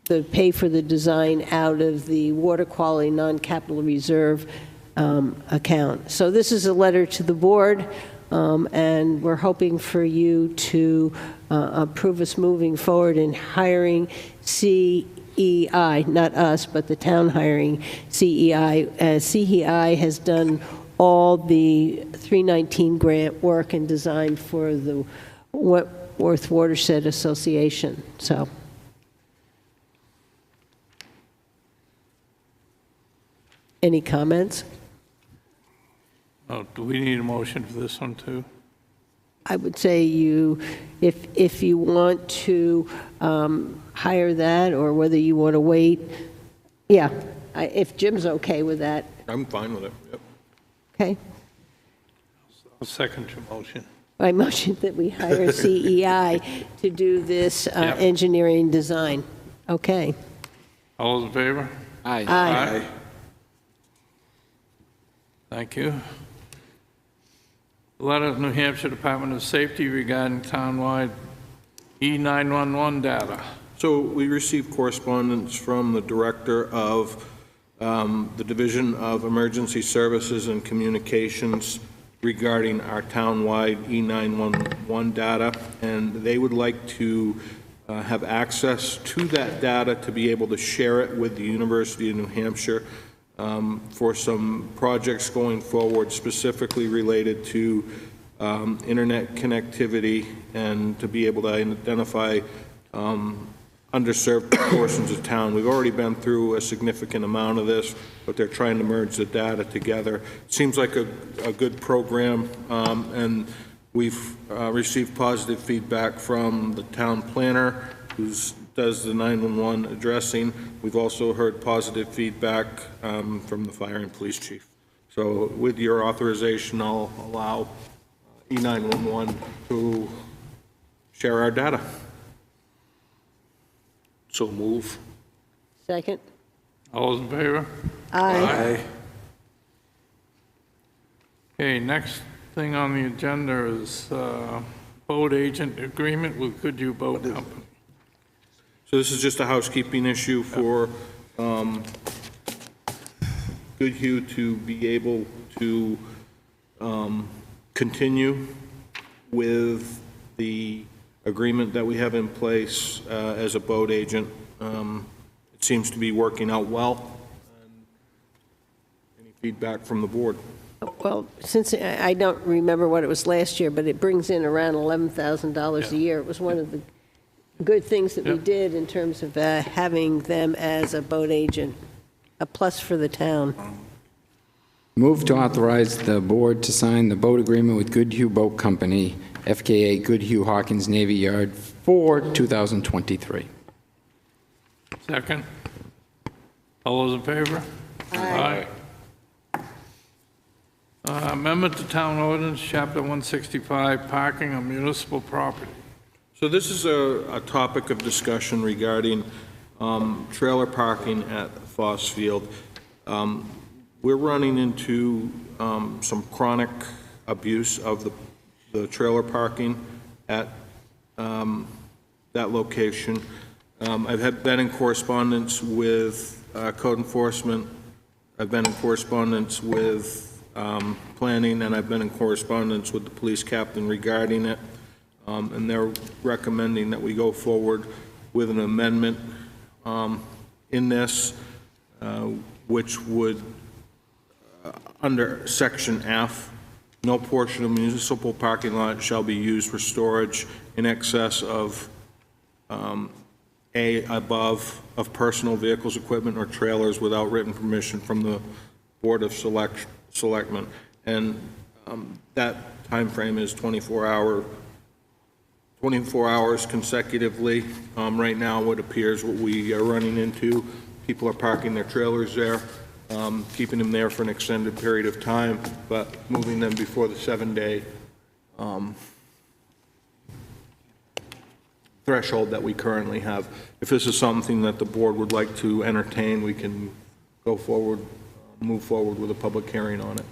the pay for the design out of the water quality non-capital reserve account. So this is a letter to the board. And we're hoping for you to approve us moving forward in hiring CEI, not us, but the town hiring CEI. CEI has done all the 319 grant work and design for the Wentworth Watershed Association. So, any comments? Oh, do we need a motion for this one, too? I would say if you want to hire that, or whether you want to wait, yeah, if Jim's okay with that. I'm fine with it, yep. Okay. I'll second your motion. I motion that we hire CEI to do this engineering design. Okay. All those in favor? Aye. Aye. Thank you. Letter of New Hampshire Department of Safety regarding townwide E911 data. So we received correspondence from the director of the Division of Emergency Services and Communications regarding our townwide E911 data, and they would like to have access to that data to be able to share it with the University of New Hampshire for some projects going forward, specifically related to internet connectivity, and to be able to identify underserved portions of town. We've already been through a significant amount of this, but they're trying to merge the data together. Seems like a good program, and we've received positive feedback from the town planner, who does the 911 addressing. We've also heard positive feedback from the fire and police chief. So with your authorization, I'll allow E911 to share our data. So move. Second. All those in favor? Aye. Okay, next thing on the agenda is boat agent agreement with Goodhue Boat Company. So this is just a housekeeping issue for Goodhue to be able to continue with the agreement that we have in place as a boat agent. It seems to be working out well. Any feedback from the board? Well, since I don't remember what it was last year, but it brings in around $11,000 a year. It was one of the good things that we did in terms of having them as a boat agent, a plus for the town. Move to authorize the board to sign the boat agreement with Goodhue Boat Company, FKA Goodhue Hawkins Navy Yard, for 2023. Second. All those in favor? Aye. Amendment to Town Ordinance, Chapter 165, parking on municipal property. So this is a topic of discussion regarding trailer parking at Foss Field. We're running into some chronic abuse of the trailer parking at that location. I've been in correspondence with code enforcement. I've been in correspondence with planning, and I've been in correspondence with the police captain regarding it. And they're recommending that we go forward with an amendment in this, which would, under Section F, no portion of municipal parking lot shall be used for storage in excess of above of personal vehicles, equipment, or trailers without written permission from the Board of Selectmen. And that time frame is 24-hour 24 hours consecutively. Right now, what appears what we are running into, people are parking their trailers there, keeping them there for an extended period of time, but moving them before the 7-day threshold that we currently have. If this is something that the board would like to entertain, we can go forward, move forward with a public hearing on it.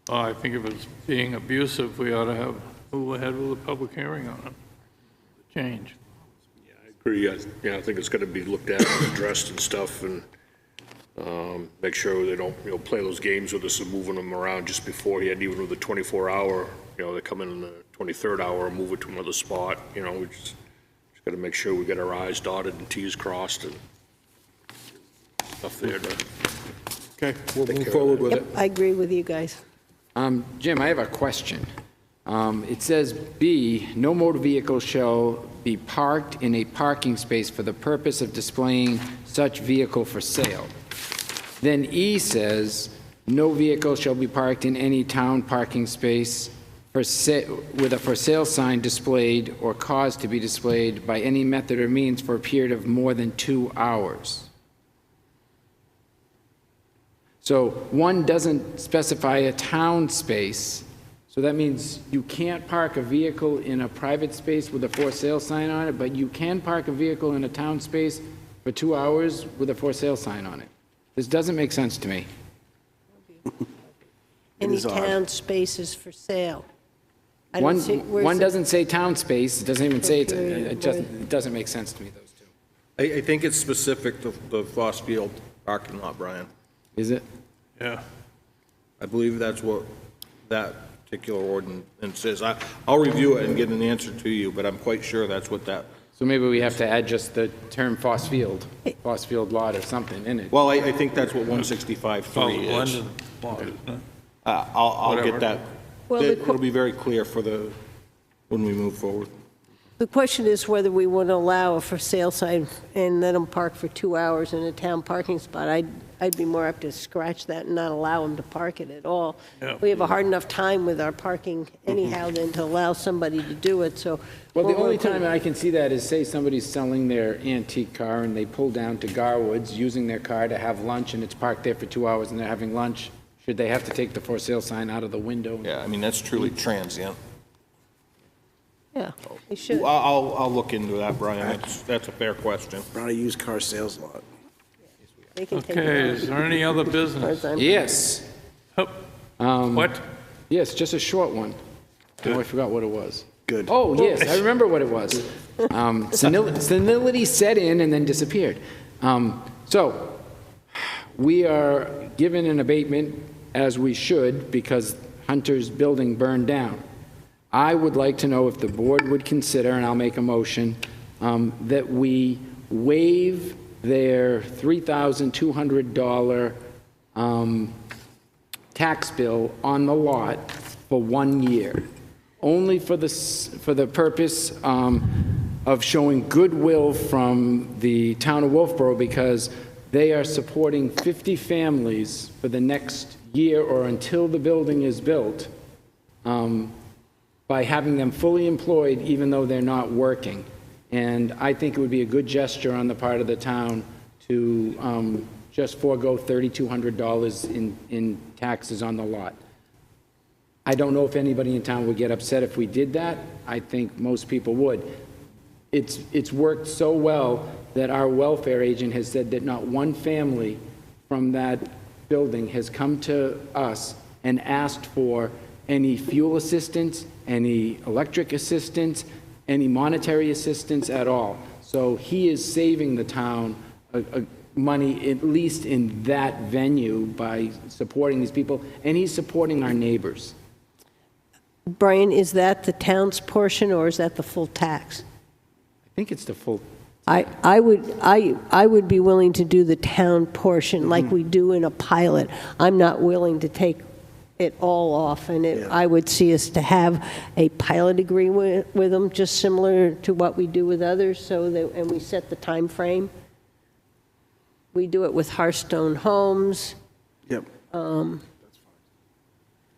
I think if it's being abusive, we ought to move ahead with a public hearing on it. Change. I agree. Yeah, I think it's got to be looked at and addressed and stuff, and make sure they don't, play those games with us and moving them around just beforehand, even with the 24-hour, they come in the 23rd hour and move it to another spot. We just got to make sure we get our I's dotted and T's crossed and stuff there. Okay, we'll move forward with it. I agree with you guys. Jim, I have a question. It says B, no motor vehicle shall be parked in a parking space for the purpose of displaying such vehicle for sale. Then E says, no vehicle shall be parked in any town parking space with a for sale sign displayed or caused to be displayed by any method or means for a period of more than 2 hours. So one doesn't specify a town space, so that means you can't park a vehicle in a private space with a for sale sign on it, but you can park a vehicle in a town space for 2 hours with a for sale sign on it. This doesn't make sense to me. Any town spaces for sale. One doesn't say town space, it doesn't even say it doesn't make sense to me, those two. I think it's specific to the Foss Field parking lot, Brian. Is it? Yeah. I believe that's what that particular ordinance is. I'll review it and get an answer to you, but I'm quite sure that's what that. So maybe we have to add just the term Foss Field lot or something in it. Well, I think that's what 165.3 is. I'll get that. Well, it'll be very clear when we move forward. The question is whether we want to allow a for sale sign and let them park for 2 hours in a town parking spot. I'd be more apt to scratch that and not allow them to park it at all. Yeah. We have a hard enough time with our parking anyhow than to allow somebody to do it, so. Well, the only time I can see that is, say somebody's selling their antique car and they pull down to Garwood's using their car to have lunch and it's parked there for 2 hours and they're having lunch. Should they have to take the for sale sign out of the window? Yeah, I mean, that's truly transient. Yeah, they should. I'll look into that, Brian. That's a fair question. Not a used car sales lot. They can take Okay, it is there any other business? Yes. What? Yes, just a short one. Oh, I forgot what it was. Good. Oh, yes, I remember what it was. Senility set in and then disappeared. So we are given an abatement, as we should, because Hunter's building burned down. I would like to know if the board would consider, and I'll make a motion, that we waive their $3,200 tax bill on the lot for 1 year, only for the purpose of showing goodwill from the town of Wolfeboro, because they are supporting 50 families for the next year or until the building is built, by having them fully employed even though they're not working. And I think it would be a good gesture on the part of the town to just forego $3,200 in taxes on the lot. I don't know if anybody in town would get upset if we did that. I think most people would. It's worked so well that our welfare agent has said that not one family from that building has come to us and asked for any fuel assistance, any electric assistance, any monetary assistance at all. So he is saving the town money, at least in that venue, by supporting these people, and he's supporting our neighbors. Brian, is that the town's portion or is that the full tax? I think it's the full. I would be willing to do the town portion like we do in a pilot. I'm not willing to take it all off, and I would see us to have a pilot agreement with them, just similar to what we do with others, so that, and we set the time frame. We do it with Hearthstone Homes. Yep.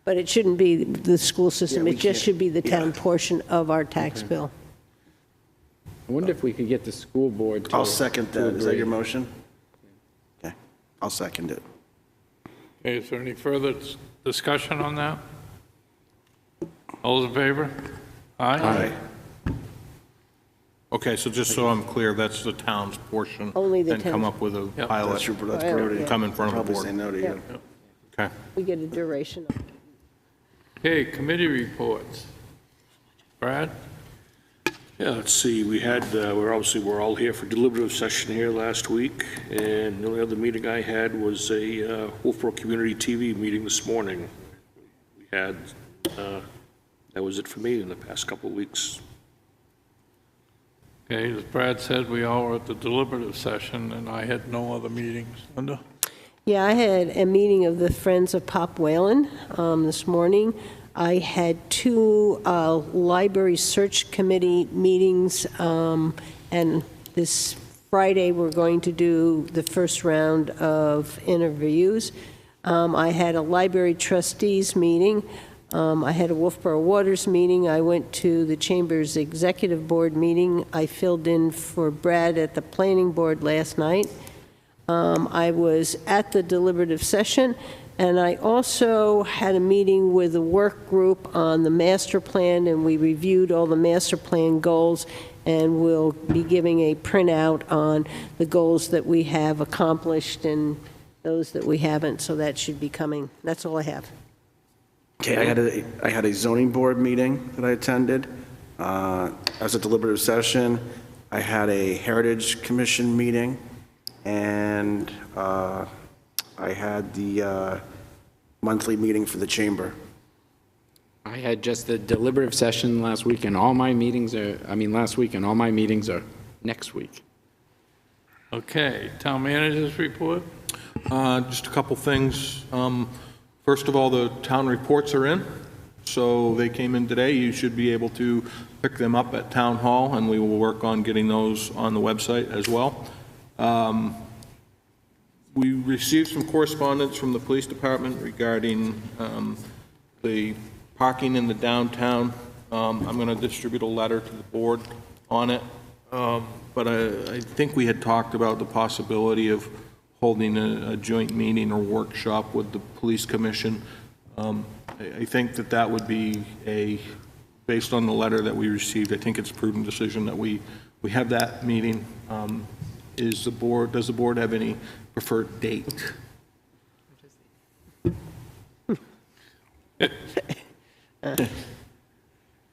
But it shouldn't be the school system, Yeah, it we just can't- should be the town yeah. portion of our tax bill. I wonder if we could get the school board to. I'll second to that. Is that agree. your motion? Okay, I'll second it. Okay, is there any further discussion on that? All those in favor? Aye. Okay, so just so I'm clear, that's the town's portion. Only the Then come town. up with a Yep. pilot. That's Right, good. yeah. Come in front of the Probably say board. no to Yeah. you. Okay. We get a duration. Okay, committee reports. Brad? Yeah, let's see, we had, we're all here for deliberative session here last week, and the only other meeting I had was a Wolfeboro Community TV meeting this morning. We had, that was it for me in the past couple of weeks. Okay, as Brad said, we all were at the deliberative session, and I had no other meetings. Linda? Yeah, I had a meeting of the Friends of Pop Whalen this morning. I had 2 library search committee meetings, and this Friday, we're going to do the first round of interviews. I had a library trustees meeting. I had a Wolfeboro Waters meeting. I went to the Chamber's Executive Board meeting. I filled in for Brad at the Planning Board last night. I was at the deliberative session, and I also had a meeting with a work group on the master plan, and we reviewed all the master plan goals, and we'll be giving a printout on the goals that we have accomplished and those that we haven't, so that should be coming. That's all I have. Okay, I had a zoning board meeting that I attended. As a deliberative session, I had a Heritage Commission meeting, and I had the monthly meeting for the chamber. I had just the deliberative session last week, and all my meetings are, last week, and all my meetings are next week. Okay, town managers report? Just a couple things. First of all, the town reports are in, so they came in today. You should be able to pick them up at Town Hall, and we will work on getting those on the website as well. We received some correspondence from the police department regarding the parking in the downtown. I'm going to distribute a letter to the board on it, but I think we had talked about the possibility of holding a joint meeting or workshop with the police commission. I think that would be based on the letter that we received, I think it's a prudent decision that we have that meeting. Does the board have any preferred date?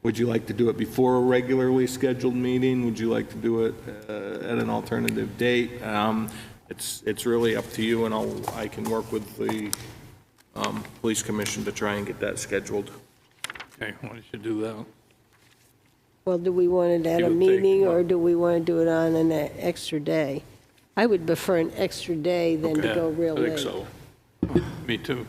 Would you like to do it before a regularly scheduled meeting? Would you like to do it at an alternative date? It's really up to you, and I can work with the police commission to try and get that scheduled. Okay, why don't you do that? Well, do we want it at See a what they meeting, come or up. do we want to do it on an extra day? I would prefer an extra day than to Yeah, go real I late. think so. Me too.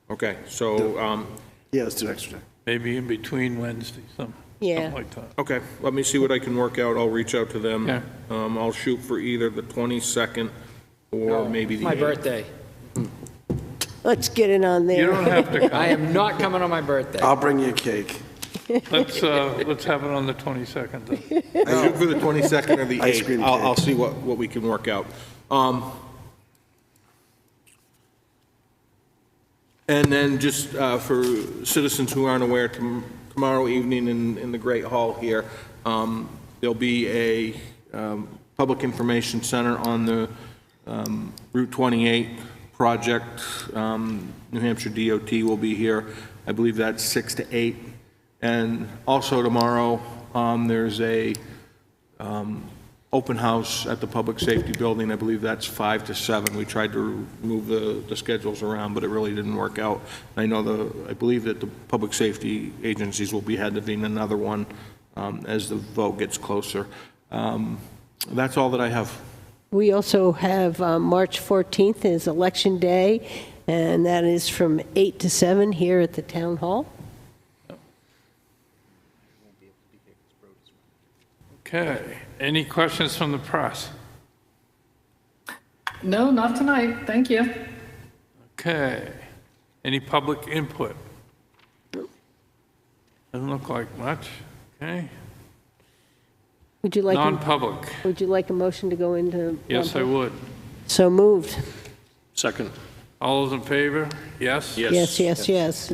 Okay, so, Yeah, let's do extra. Maybe in between Wednesday, something Yeah. like that. okay, let me see what I can work out. I'll reach out to them. Yeah. I'll shoot for either the 22nd or maybe the My 8th. birthday. Let's get it on there. You don't have to I come. am not coming on my birthday. I'll bring you a cake. Let's have it on the 22nd then. Shoot for the 22nd or the Ice 8th. cream I'll cake. see what we can work out. And then just for citizens who aren't aware, tomorrow evening in the Great Hall here, there'll be a public information center on the Route 28 project. New Hampshire DOT will be here. I believe that's 6 to 8. And also tomorrow, there's a open house at the Public Safety Building. I believe that's 5 to 7. We tried to move the schedules around, but it really didn't work out. I believe that the public safety agencies will be having another one as the vote gets closer. That's all that I have. We also have March 14th is Election Day, and that is from 8 to 7 here at the Town Hall. Okay, any questions from the press? No, not tonight. Thank you. Okay, any public input? Doesn't look like much. Okay. Would you like, Non-public. would you like a motion to go into? Yes, I would. So moved. Second. All those in favor? Yes? Yes, yes, yes.